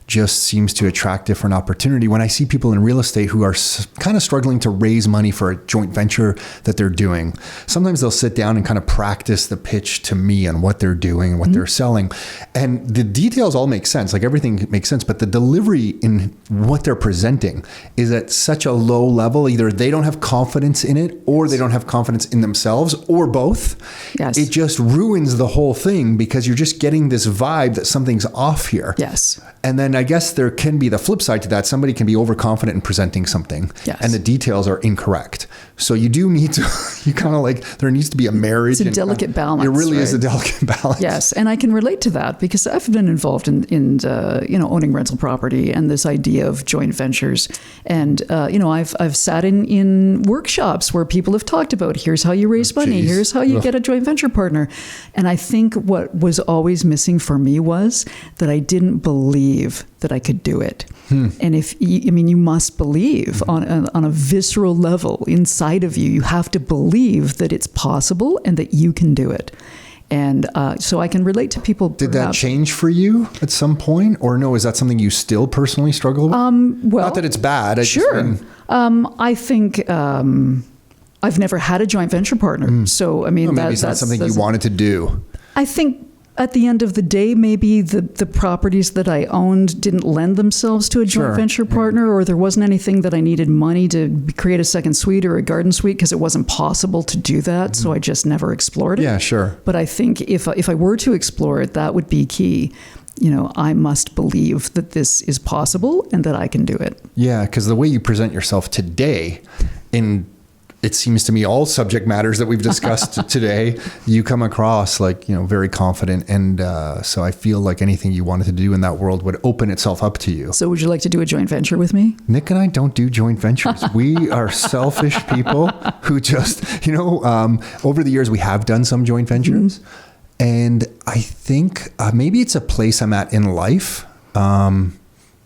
just seems to attract different opportunity. When I see people in real estate who are kind of struggling to raise money for a joint venture that they're doing, sometimes they'll sit down and kind of practice the pitch to me on what they're doing and what they're selling. And the details all make sense, like everything makes sense, but the delivery in what they're presenting is at such a low level. Either they don't have confidence in it, or they don't have confidence in themselves, or both. Yes. It just ruins the whole thing because you're just getting this vibe that something's off here. Yes. And then I guess there can be the flip side to that. Somebody can be overconfident in presenting something, and the details are incorrect. So you do need to, there needs to be a marriage. It's a delicate balance. It really is a delicate balance. Yes. And I can relate to that because I've been involved in owning rental property and this idea of joint ventures. And, I've sat in workshops where people have talked about, here's how you raise money. Here's how you get a joint venture partner. And I think what was always missing for me was that I didn't believe that I could do it. And you must believe on a visceral level inside of you. You have to believe that it's possible and that you can do it. And so I can relate to people. Did that change for you at some point? Or no, is that something you still personally struggle with? Well, not that it's bad. I think I've never had a joint venture partner. So, maybe it's not something you wanted to do. I think at the end of the day, maybe the properties that I owned didn't lend themselves to a joint venture partner, or there wasn't anything that I needed money to create a second suite or a garden suite because it wasn't possible to do that. So I just never explored it. Yeah, sure. But I think if I were to explore it, that would be key. I must believe that this is possible and that I can do it. Yeah, because the way you present yourself today it seems to me all subject matters that we've discussed today, you come across very confident. And so I feel like anything you wanted to do in that world would open itself up to you. So would you like to do a joint venture with me? Nick and I don't do joint ventures. We are selfish people who just, over the years we have done some joint ventures. And I think maybe it's a place I'm at in life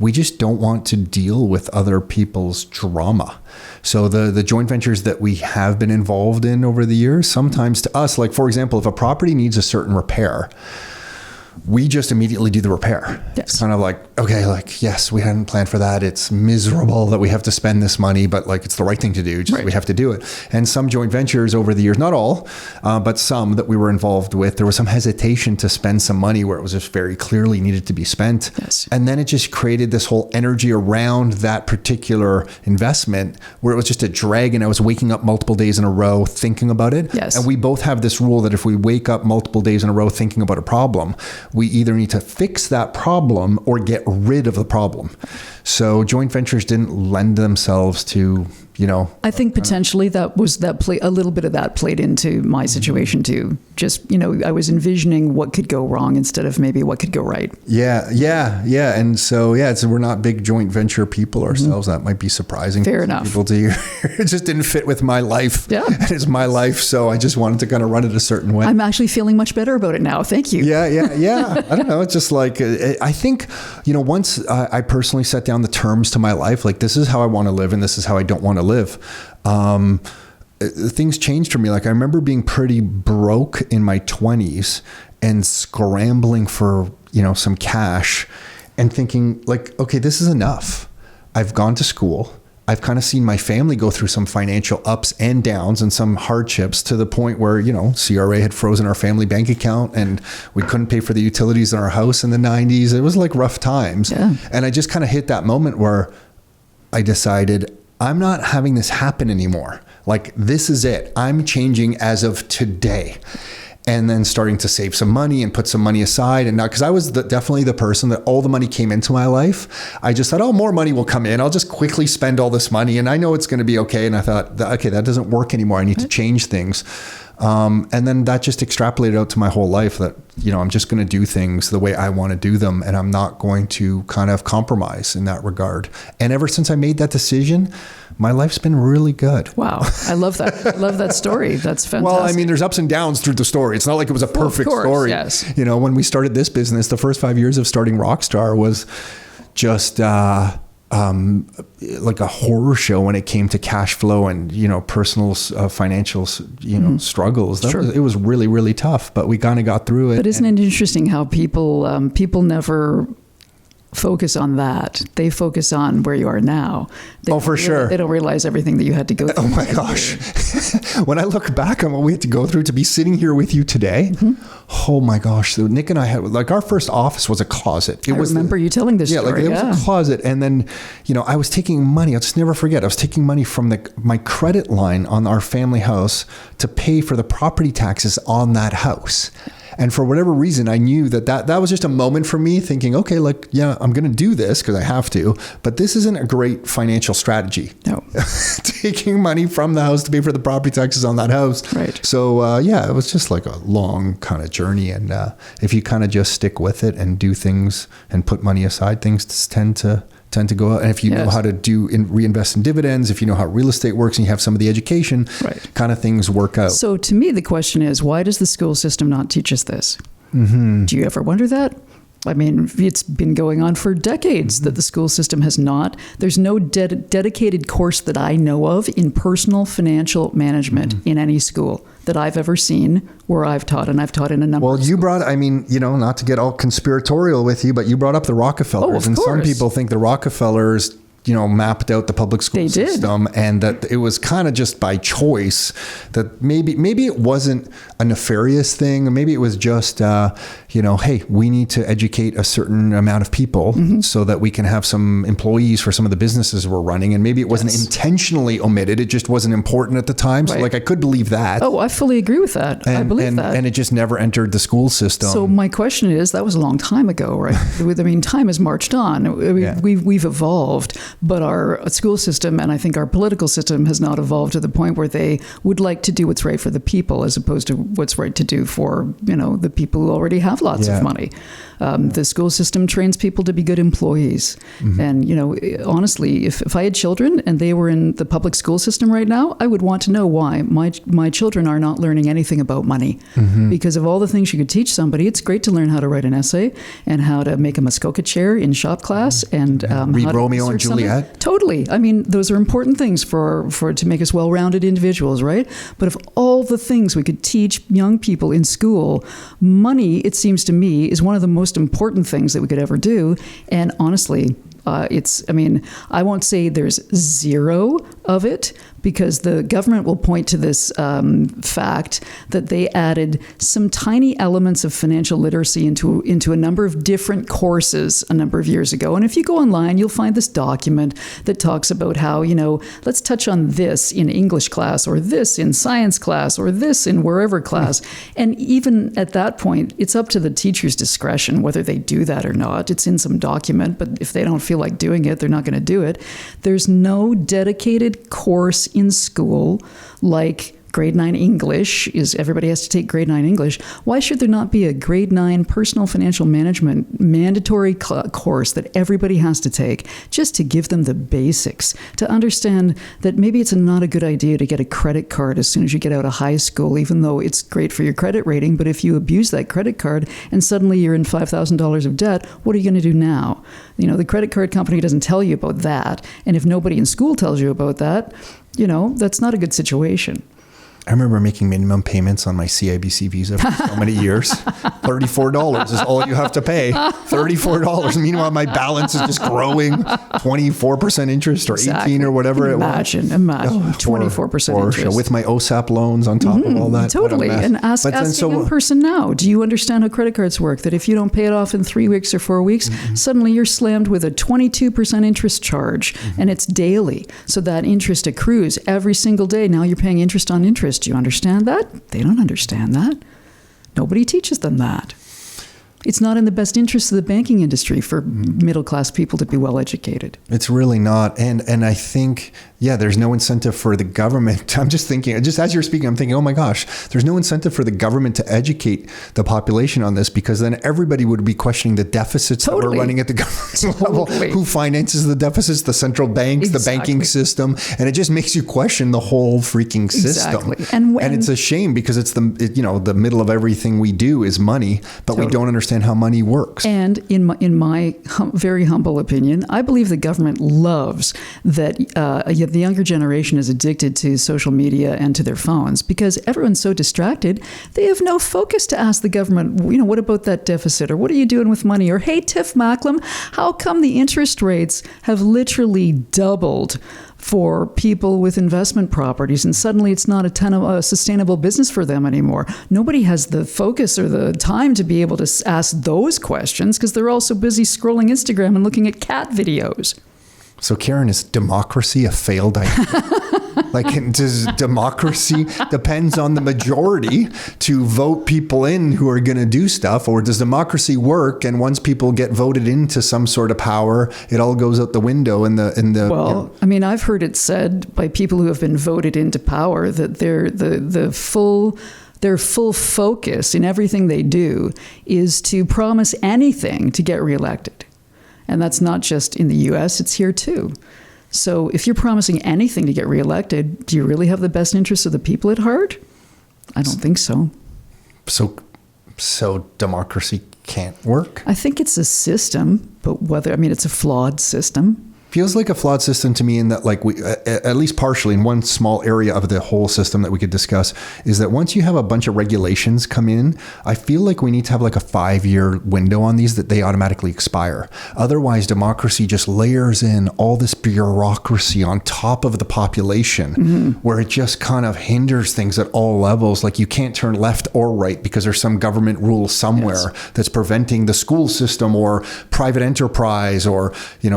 we just don't want to deal with other people's drama. So the joint ventures that we have been involved in over the years, sometimes to us, like for example, if a property needs a certain repair, we just immediately do the repair. Yes. It's kind of like, okay, like, yes, we hadn't planned for that. It's miserable that we have to spend this money, but like, it's the right thing to do. Just, right. We have to do it. And some joint ventures over the years, not all, but some that we were involved with, there was some hesitation to spend some money where it was just very clearly needed to be spent. Yes. And then it just created this whole energy around that particular investment where it was just a drag. And I was waking up multiple days in a row thinking about it. Yes. And we both have this rule that if we wake up multiple days in a row thinking about a problem, we either need to fix that problem or get rid of the problem. So joint ventures didn't lend themselves to, you know. I think potentially a little bit of that played into my situation too. Just, you know, I was envisioning what could go wrong instead of maybe what could go right. Yeah. And so, we're not big joint venture people ourselves. That might be surprising. Fair enough. People to hear. It just didn't fit with my life. Yeah. It's my life. So I just wanted to kind of run it a certain way. I'm actually feeling much better about it now. Thank you. Yeah. I don't know. It's just like, I think, you know, once I personally set down the terms to my life, like this is how I want to live and this is how I don't want to live. Things changed for me. Like I remember being pretty broke in my 20s and scrambling for, you know, some cash and thinking like, okay, this is enough. I've gone to school. I've kind of seen my family go through some financial ups and downs and some hardships to the point where, you know, CRA had frozen our family bank account and we couldn't pay for the utilities in our house in the 90s. It was like rough times. Yeah. And I just kind of hit that moment where I decided I'm not having this happen anymore. Like this is it. I'm changing as of today. And then starting to save some money and put some money aside. And now, because I was definitely the person that all the money came into my life, I just thought, oh, more money will come in. I'll just quickly spend all this money and I know it's going to be okay. And I thought, okay, that doesn't work anymore. I need to change things. And then that just extrapolated out to my whole life that, you know, I'm just going to do things the way I want to do them. And I'm not going to kind of compromise in that regard. And ever since I made that decision, my life's been really good. Wow. I love that. I love that story. That's fantastic. Well, I mean, there's ups and downs through the story. It's not like it was a perfect story. Yes. You know, when we started this business, the first 5 years of starting Rockstar was just like a horror show when it came to cash flow and, you know, personal financial, you know, struggles. It was really, really tough, but we kind of got through it. But isn't it interesting how people never focus on that? They focus on where you are now. For sure. They don't realize everything that you had to go through. Oh my gosh. When I look back on what we had to go through to be sitting here with you today, oh my gosh. So Nick and I had, like, our first office was a closet. I remember you telling this story. Like it was a closet. And then, you know, I was taking money. I'll just never forget. I was taking money from my credit line on our family house to pay for the property taxes on that house. And for whatever reason, I knew that was just a moment for me thinking, okay, like, yeah, I'm going to do this because I have to, but this isn't a great financial strategy. No. Taking money from the house to pay for the property taxes on that house. Right. So, it was just like a long kind of journey. And if you kind of just stick with it and do things and put money aside, things tend to go out. And if you know how to reinvest in dividends, if you know how real estate works and you have some of the education, kind of things work out. So to me, the question is, why does the school system not teach us this? Do you ever wonder that? I mean, it's been going on for decades that the school system has not. There's no dedicated course that I know of in personal financial management in any school that I've ever seen where I've taught, and I've taught in a number of schools. You brought, I mean, you know, not to get all conspiratorial with you, but you brought up the Rockefellers. Of course. Some people think the Rockefellers, you know, mapped out the public school system and that it was kind of just by choice, that maybe it wasn't a nefarious thing. Or maybe it was just, you know, hey, we need to educate a certain amount of people so that we can have some employees for some of the businesses we're running. And maybe it wasn't intentionally omitted. It just wasn't important at the time. So like, I could believe that. Oh, I fully agree with that. I believe that. And it just never entered the school system. So my question is, that was a long time ago, right? I mean, time has marched on. We've evolved. But our school system and I think our political system has not evolved to the point where they would like to do what's right for the people as opposed to what's right to do for, you know, the people who already have lots of money. The school system trains people to be good employees. And, honestly, if I had children and they were in the public school system right now, I would want to know why my children are not learning anything about money. Because of all the things you could teach somebody, it's great to learn how to write an essay and how to make a Muskoka chair in shop class and read Romeo and Juliet. Something. Totally. I mean, those are important things for to make us well-rounded individuals, right? But of all the things we could teach young people in school, money, it seems to me, is one of the most important things that we could ever do. And honestly, I won't say there's zero of it, because the government will point to this fact that they added some tiny elements of financial literacy into a number of different courses a number of years ago. And if you go online, you'll find this document that talks about how, let's touch on this in English class, or this in science class, or this in wherever class. And even at that point, it's up to the teacher's discretion whether they do that or not. It's in some document, but if they don't feel like doing it, they're not going to do it. There's no dedicated course in school like grade 9 English is everybody has to take grade 9 English. Why should there not be a grade 9 personal financial management mandatory course that everybody has to take, just to give them the basics, to understand that maybe it's not a good idea to get a credit card as soon as you get out of high school, even though it's great for your credit rating. But if you abuse that credit card and suddenly you're in $5,000 of debt, what are you going to do now? The credit card company doesn't tell you about that. And if nobody in school tells you about that, that's not a good situation. I remember making minimum payments on my CIBC Visa for so many years. $34 is all you have to pay. $34. Meanwhile, my balance is just growing. 24% interest or 18 or whatever it was. Imagine 24% interest. With my OSAP loans on top of all that. Totally. And ask a young person now, do you understand how credit cards work? That if you don't pay it off in 3 weeks or 4 weeks, suddenly you're slammed with a 22% interest charge, and it's daily. So that interest accrues every single day. Now you're paying interest on interest. Do you understand that? They don't understand that. Nobody teaches them that. It's not in the best interest of the banking industry for middle-class people to be well-educated. It's really not. And I think, there's no incentive for the government. I'm just thinking, just as you're speaking, I'm thinking, oh my gosh, there's no incentive for the government to educate the population on this, because then everybody would be questioning the deficits that we're running at the government level. Who finances the deficits? The central banks, the banking system. And it just makes you question the whole freaking system. And it's a shame, because it's the middle of everything we do is money, but we don't understand how money works. And in my very humble opinion, I believe the government loves that the younger generation is addicted to social media and to their phones, because everyone's so distracted. They have no focus to ask the government, what about that deficit? Or what are you doing with money? Or, hey, Tiff Macklem, how come the interest rates have literally doubled for people with investment properties, and suddenly it's not a sustainable business for them anymore? Nobody has the focus or the time to be able to ask those questions, because they're all so busy scrolling Instagram and looking at cat videos. So, Karen, is democracy a failed idea? Does democracy depends on the majority to vote people in who are going to do stuff, or does democracy work and once people get voted into some sort of power, it all goes out the window? Well, I've heard it said by people who have been voted into power that their full focus in everything they do is to promise anything to get reelected. And that's not just in the U.S., it's here too. So if you're promising anything to get reelected, do you really have the best interests of the people at heart? I don't think so. So democracy can't work? I think it's a system, but it's a flawed system. Feels like a flawed system to me, in that, we, at least partially, in one small area of the whole system that we could discuss, is that once you have a bunch of regulations come in, I feel like we need to have a 5-year window on these that they automatically expire. Otherwise, democracy just layers in all this bureaucracy on top of the population, where it just kind of hinders things at all levels. You can't turn left or right because there's some government rule somewhere that's preventing the school system or private enterprise or,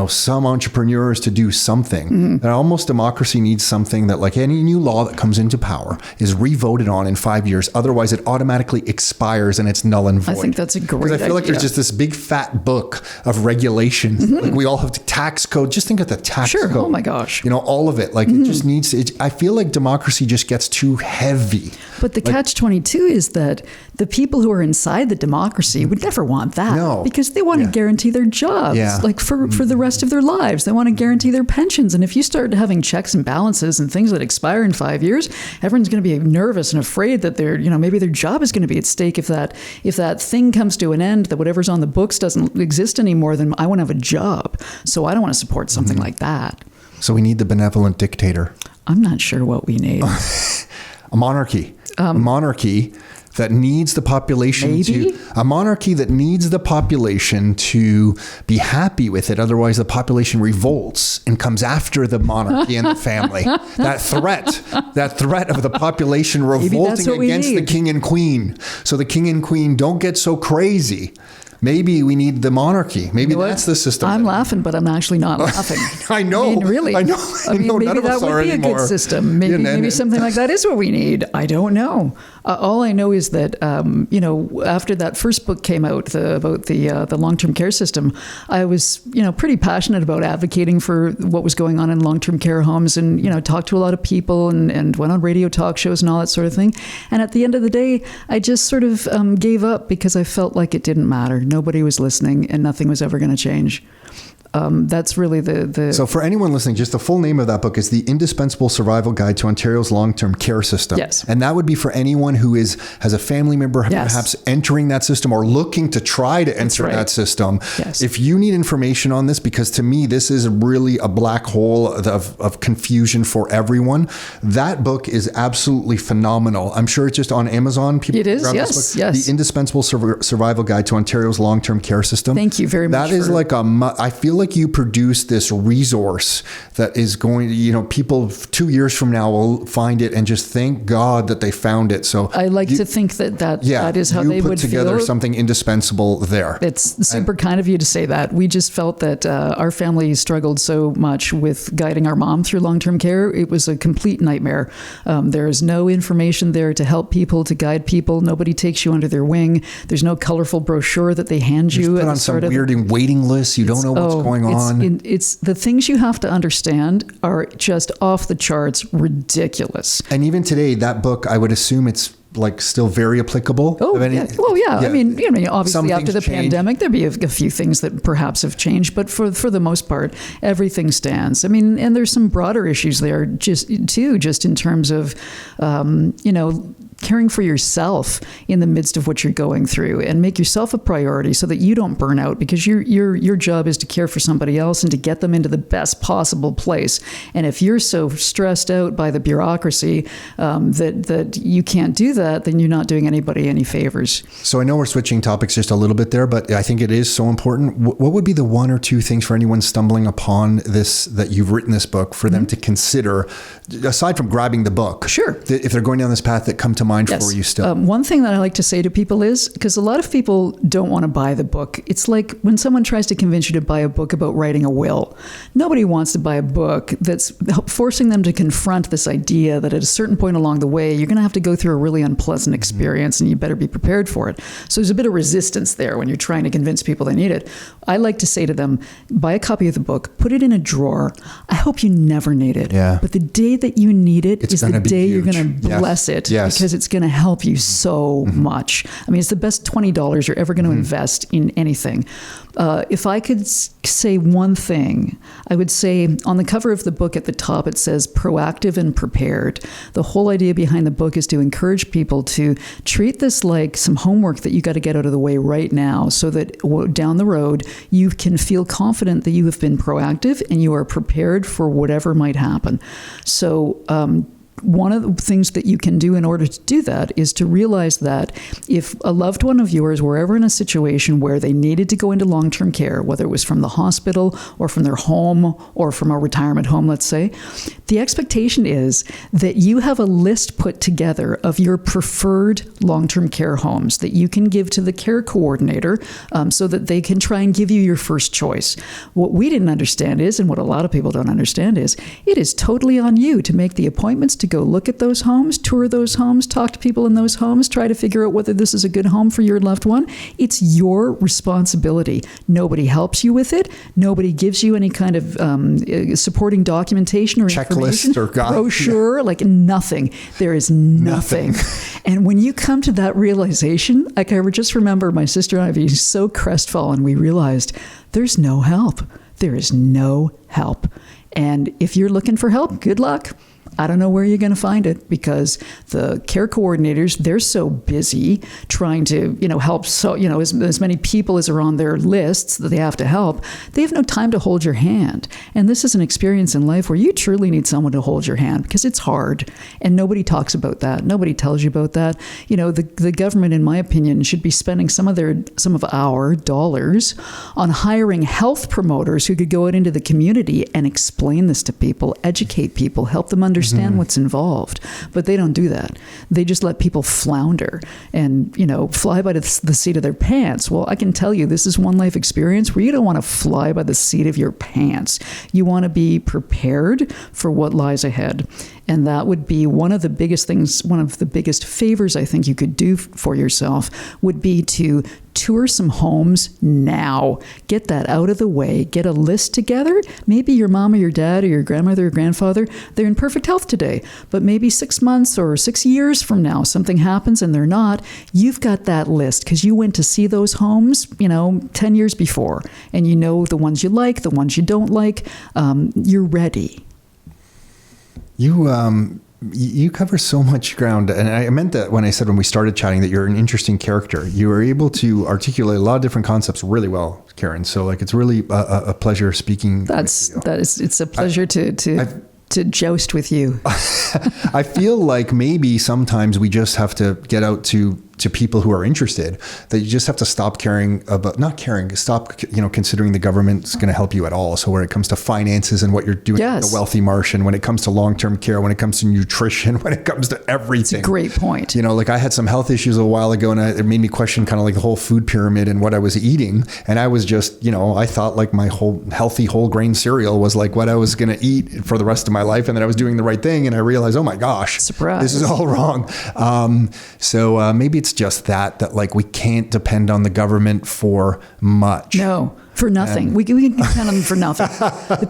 some entrepreneur entrepreneurs to do something. That almost democracy needs something that, like any new law that comes into power, is re-voted on in 5 years. Otherwise, it automatically expires and it's null and void. I think that's a great idea. Because I feel like there's just this big fat book of regulations. Like we all have the tax code. Just think of the tax code. Oh my gosh. You know, all of it. Like it just needs to, I feel like democracy just gets too heavy. But the catch-22 is that the people who are inside the democracy would never want that. No. Because they want to guarantee their jobs, like for the rest of their lives. They want to guarantee their pensions. And if you start having checks and balances and things that expire in 5 years, everyone's going to be nervous and afraid that maybe their job is going to be at stake if that thing comes to an end, that whatever's on the books doesn't exist anymore, then I want to have a job. So I don't want to support something like that. So we need the benevolent dictator. I'm not sure what we need. A monarchy. A monarchy that needs the population to be happy with it. Otherwise, the population revolts and comes after the monarchy and the family. That threat of the population revolting against the king and queen. So the king and queen don't get so crazy. Maybe we need the monarchy. Maybe that's the system. I'm laughing, but I'm actually not laughing. I know. I mean, really. I know. Maybe none of that us would are be anymore. a good system. Maybe something like that is what we need. I don't know. All I know is that, after that first book came out about the long-term care system, I was, pretty passionate about advocating for what was going on in long-term care homes and, talked to a lot of people and went on radio talk shows and all that sort of thing. And at the end of the day, I just sort of gave up because I felt like it didn't matter. Nobody was listening and nothing was ever going to change. That's really the... So for anyone listening, just the full name of that book is The Indispensable Survival Guide to Ontario's Long-Term Care System. Yes. And that would be for anyone who has a family member perhaps entering that system or looking to try to enter that system. Yes. If you need information on this, because to me, this is really a black hole of confusion for everyone, that book is absolutely phenomenal. I'm sure it's just on Amazon. People it is, grab yes, this book. yes. The Indispensable Survival Guide to Ontario's Long-Term Care System. Thank you very much. That is like I feel like you produce this resource that is going to, people 2 years from now will find it and just thank God that they found it. So I like to think that is how they would feel. You put together something indispensable there. It's super kind of you to say that. We just felt that our family struggled so much with guiding our mom through long-term care. It was a complete nightmare. There is no information there to help people, to guide people. Nobody takes you under their wing. There's no colorful brochure that they hand you. Put on some weird waiting list. You don't know what's going on. It's the things you have to understand are just off the charts ridiculous. And even today, that book, I would assume it's like still very applicable. Oh, yeah. Well, yeah. I mean, obviously after the pandemic, there'd be a few things that perhaps have changed, but for the most part, everything stands. I mean, and there's some broader issues there just in terms of, caring for yourself in the midst of what you're going through, and make yourself a priority so that you don't burn out, because your job is to care for somebody else and to get them into the best possible place. And if you're so stressed out by the bureaucracy that you can't do that, then you're not doing anybody any favors. So I know we're switching topics just a little bit there, but I think it is so important. What would be the one or two things for anyone stumbling upon this, that you've written this book, for them to consider, aside from grabbing the book? Sure. If they're going down this path, that come to mind for you still? One thing that I like to say to people is, because a lot of people don't want to buy the book. It's like when someone tries to convince you to buy a book about writing a will. Nobody wants to buy a book that's forcing them to confront this idea that at a certain point along the way, you're going to have to go through a really unpleasant experience, and you better be prepared for it. So there's a bit of resistance there when you're trying to convince people they need it. I like to say to them, buy a copy of the book, put it in a drawer. I hope you never need it. Yeah. But the day that you need it is the day you're going to bless it, because it's going to help you so much. I mean, it's the best $20 you're ever going to invest in anything. If I could say one thing, I would say on the cover of the book at the top, it says proactive and prepared. The whole idea behind the book is to encourage people to treat this like some homework that you got to get out of the way right now, so that down the road, you can feel confident that you have been proactive and you are prepared for whatever might happen. So, one of the things that you can do in order to do that is to realize that if a loved one of yours were ever in a situation where they needed to go into long-term care, whether it was from the hospital or from their home or from a retirement home, let's say, The expectation is that you have a list put together of your preferred long-term care homes that you can give to the care coordinator so that they can try and give you your first choice. What we didn't understand is, and what a lot of people don't understand is, it is totally on you to make the appointments to go look at those homes, tour those homes, talk to people in those homes, try to figure out whether this is a good home for your loved one. It's your responsibility. Nobody helps you with it. Nobody gives you any kind of supporting documentation or checklist or brochure, like nothing. There is nothing. And when you come to that realization, like I just remember my sister and I being so crestfallen, we realized there's no help. There is no help. And if you're looking for help, good luck. I don't know where you're going to find it, because the care coordinators, they're so busy trying to, help as many people as are on their lists that they have to help. They have no time to hold your hand. And this is an experience in life where you truly need someone to hold your hand, because it's hard. And nobody talks about that. Nobody tells you about that. The government, in my opinion, should be spending some of our dollars on hiring health promoters who could go out into the community and explain this to people, educate people, help them understand what's involved. But they don't do that. They just let people flounder and, fly by the seat of their pants. Well, I can tell you, this is one life experience where you don't want to fly by the seat of your pants. You want to be prepared for what lies ahead. And that would be one of the biggest things, one of the biggest favors I think you could do for yourself would be to tour some homes now. Get that out of the way. Get a list together. Maybe your mom or your dad or your grandmother or grandfather, they're in perfect health today, but maybe 6 months or 6 years from now, something happens and they're not. You've got that list because you went to see those homes, 10 years before, and you know the ones you like, the ones you don't like. You're ready. You cover so much ground, and I meant that when I said when we started chatting that you're an interesting character. You are able to articulate a lot of different concepts really well, Karen. So it's really a pleasure speaking. It's a pleasure to joust with you. I feel like maybe sometimes we just have to get out to people who are interested, that you just have to stop stop considering the government's going to help you at all. So when it comes to finances and what you're doing, the Wealthy Martian, when it comes to long-term care, when it comes to nutrition, when it comes to everything. It's a great point. I had some health issues a while ago, and it made me question kind of like the whole food pyramid and what I was eating. And I was just, I thought like my whole healthy whole grain cereal was like what I was going to eat for the rest of my life. And then I was doing the right thing. And I realized, oh my gosh, surprise, this is all wrong. So maybe it's just that like we can't depend on the government for much. No. For nothing. We can depend on them for nothing.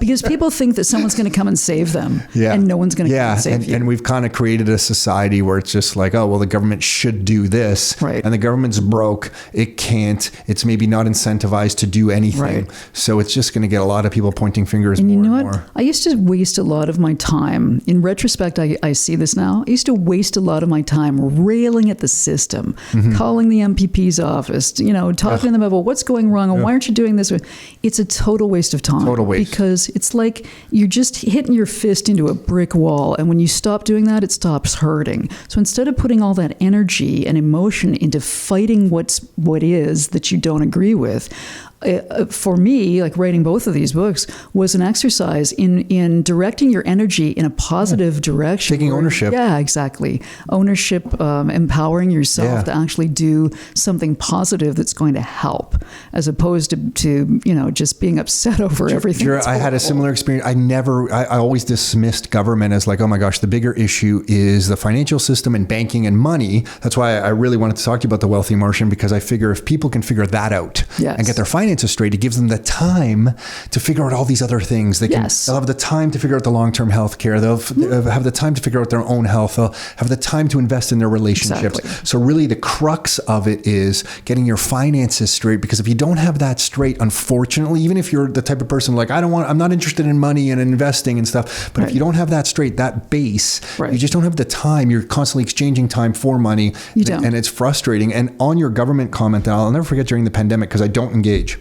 Because people think that someone's going to come and save them. Yeah. And no one's going to come and save you. And we've kind of created a society where it's just like, oh, well, the government should do this. Right. And the government's broke. It can't. It's maybe not incentivized to do anything. Right. So it's just going to get a lot of people pointing fingers and more you know and what? more. I used to waste a lot of my time. In retrospect, I see this now. I used to waste a lot of my time railing at the system, calling the MPP's office, talking to them about what's going wrong and why aren't you doing this? It's a total waste of time. Total waste. Because it's like you're just hitting your fist into a brick wall. And when you stop doing that, it stops hurting. So instead of putting all that energy and emotion into fighting what is that you don't agree with, for me, like writing both of these books was an exercise in directing your energy in a positive direction. Taking ownership. Yeah, exactly. Ownership, empowering yourself to actually do something positive that's going to help, as opposed to just being upset over everything. I had a similar experience. I always dismissed government as like, oh my gosh, the bigger issue is the financial system and banking and money. That's why I really wanted to talk to you about the Wealthy Martian, because I figure if people can figure that out and get their finances straight, it gives them the time to figure out all these other things. They'll have the time to figure out the long-term health care. They'll have the time to figure out their own health. They'll have the time to invest in their relationships. Exactly. So really the crux of it is getting your finances straight, because if you don't have that straight, unfortunately, even if you're the type of person like, I'm not interested in money and investing and stuff, but if you don't have that straight, that base, you just don't have the time. You're constantly exchanging time for money. And it's frustrating. And on your government comment, that I'll never forget during the pandemic, because I don't engage.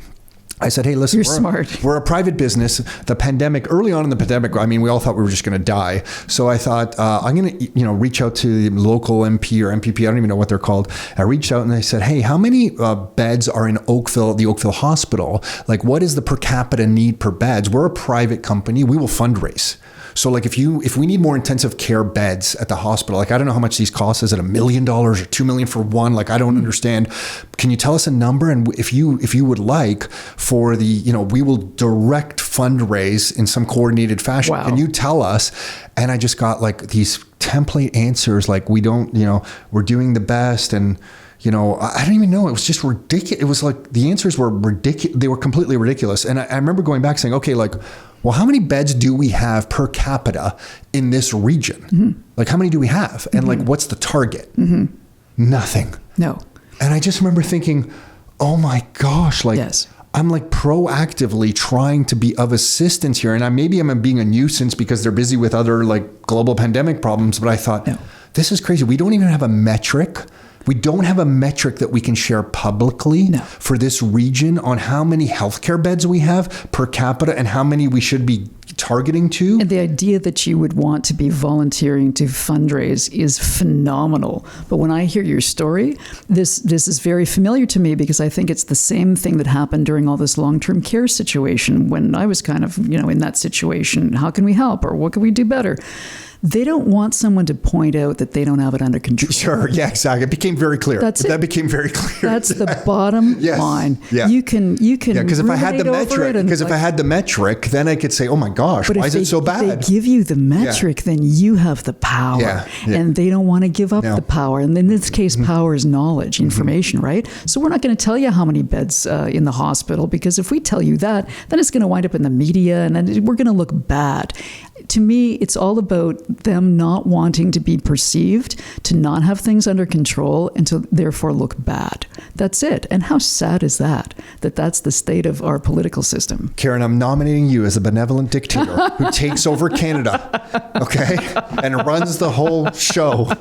I said, hey, listen, You're smart. We're a private business. The pandemic, early on in the pandemic, I mean, we all thought we were just going to die. So I thought, I'm going to, reach out to the local MP or MPP. I don't even know what they're called. I reached out and I said, hey, how many beds are in the Oakville Hospital? Like, what is the per capita need per beds? We're a private company. We will fundraise. So like if we need more intensive care beds at the hospital, like I don't know how much these cost. Is it $1 million or $2 million for one? Like I don't understand. Can you tell us a number? And if you would like for the, we will direct fundraise in some coordinated fashion. Wow. Can you tell us? And I just got like these template answers like we don't, we're doing the best and I don't even know. It was just ridiculous. It was like the answers were ridiculous. They were completely ridiculous. And I remember going back saying, okay, like, well, how many beds do we have per capita in this region? Mm-hmm. Like, how many do we have? And like, what's the target? Mm-hmm. Nothing. No. And I just remember thinking, oh my gosh, like, yes. I'm like proactively trying to be of assistance here. And maybe I'm being a nuisance because they're busy with other like global pandemic problems. But I thought, this is crazy. We don't even have a metric. We don't have a metric that we can share publicly for this region on how many healthcare beds we have per capita and how many we should be targeting to. And the idea that you would want to be volunteering to fundraise is phenomenal. But when I hear your story, this is very familiar to me because I think it's the same thing that happened during all this long-term care situation when I was kind of, in that situation. How can we help or what can we do better? They don't want someone to point out that they don't have it under control. Sure. Yeah, exactly. It became very clear. That became very clear. That's the bottom line. Yeah. You can. Because if I had the metric, if I had the metric, then I could say, oh my gosh, why is it so bad? If they give you the metric, then you have the power. Yeah. And they don't want to give up the power. And in this case, power is knowledge, information, right? So we're not going to tell you how many beds in the hospital, because if we tell you that, then it's going to wind up in the media and then we're going to look bad. To me, it's all about them not wanting to be perceived, to not have things under control, and to therefore look bad. That's it. And how sad is that that's the state of our political system? Karen, I'm nominating you as a benevolent dictator who takes over Canada, okay, and runs the whole show.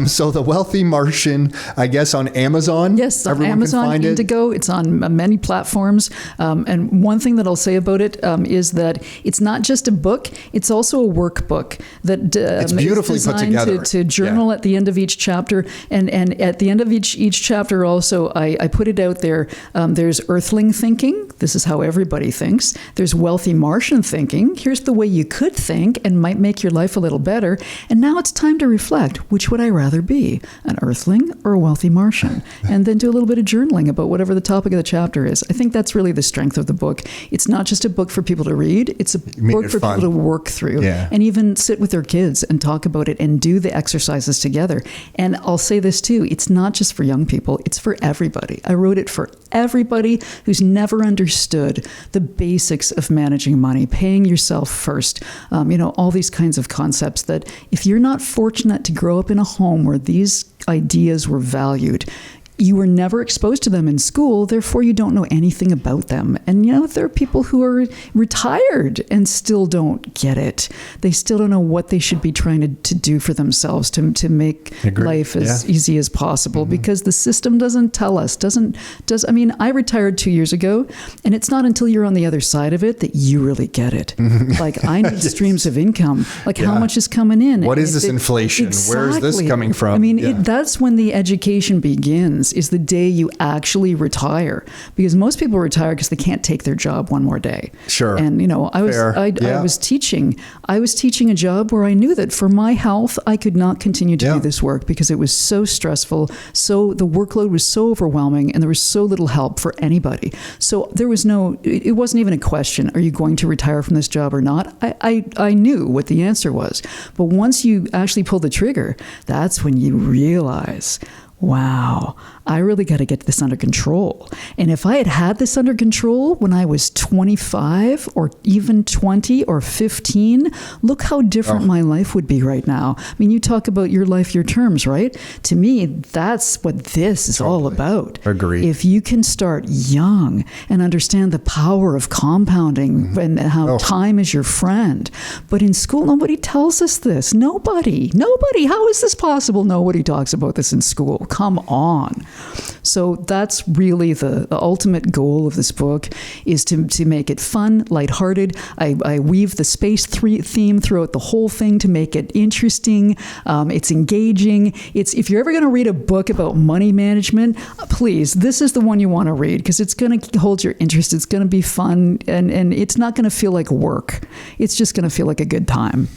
So The Wealthy Martian, I guess, on Amazon. Yes, on everyone Amazon, can find Indigo. It's on many platforms. And one thing that I'll say about it is that it's not just a book. It's also a workbook that it's beautifully put together to journal at the end of each chapter, and at the end of each chapter also I put it out there. There's Earthling thinking. This is how everybody thinks. There's Wealthy Martian thinking. Here's the way you could think and might make your life a little better. And now it's time to reflect. Which would I rather be, an Earthling or a Wealthy Martian? And then do a little bit of journaling about whatever the topic of the chapter is. I think that's really the strength of the book. It's not just a book for people to read. It's a book for people to work through. And even sit with their kids and talk about it and do the exercises together. And I'll say this too, it's not just for young people, it's for everybody. I wrote it for everybody who's never understood the basics of managing money, paying yourself first, all these kinds of concepts that if you're not fortunate to grow up in a home where these ideas were valued, you were never exposed to them in school, therefore you don't know anything about them. And there are people who are retired and still don't get it. They still don't know what they should be trying to do for themselves to make life as easy as possible, because the system doesn't tell us, I retired 2 years ago, and it's not until you're on the other side of it that you really get it. Like, I need streams of income. Like, how much is coming in? What is this inflation? Exactly. Where is this coming from? That's when the education begins, is the day you actually retire, because most people retire because they can't take their job one more day. Sure. And I was teaching a job where I knew that for my health I could not continue to do this work because it was so stressful, so the workload was so overwhelming, and there was so little help for anybody. So it wasn't even a question, are you going to retire from this job or not? I knew what the answer was. But once you actually pull the trigger, that's when you realize, wow, I really got to get this under control. And if I had this under control when I was 25 or even 20 or 15, look how different my life would be right now. You talk about your life, your terms, right? To me, that's what this is all about. Agreed. If you can start young and understand the power of compounding and how time is your friend. But in school, nobody tells us this. Nobody. How is this possible? Nobody talks about this in school. Come on. So that's really the ultimate goal of this book, is to make it fun, lighthearted. I weave the space theme throughout the whole thing to make it interesting. It's engaging. If you're ever going to read a book about money management, please, this is the one you want to read, because it's going to hold your interest. It's going to be fun, and it's not going to feel like work. It's just going to feel like a good time.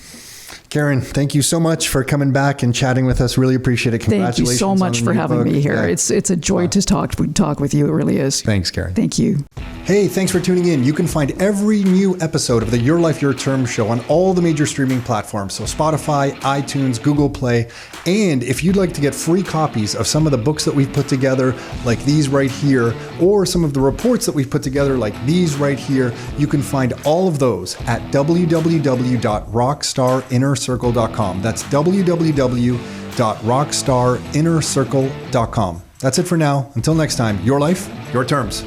Karen, thank you so much for coming back and chatting with us. Really appreciate it. Congratulations. Thank you so much for having me here. Yeah. It's a joy to talk with you. It really is. Thanks, Karen. Thank you. Hey, thanks for tuning in. You can find every new episode of the Your Life, Your Term show on all the major streaming platforms. So Spotify, iTunes, Google Play. And if you'd like to get free copies of some of the books that we've put together, like these right here, or some of the reports that we've put together, like these right here, you can find all of those at www.rockstarinnercircle.com. That's www.rockstarinnercircle.com. That's it for now. Until next time, your life, your terms.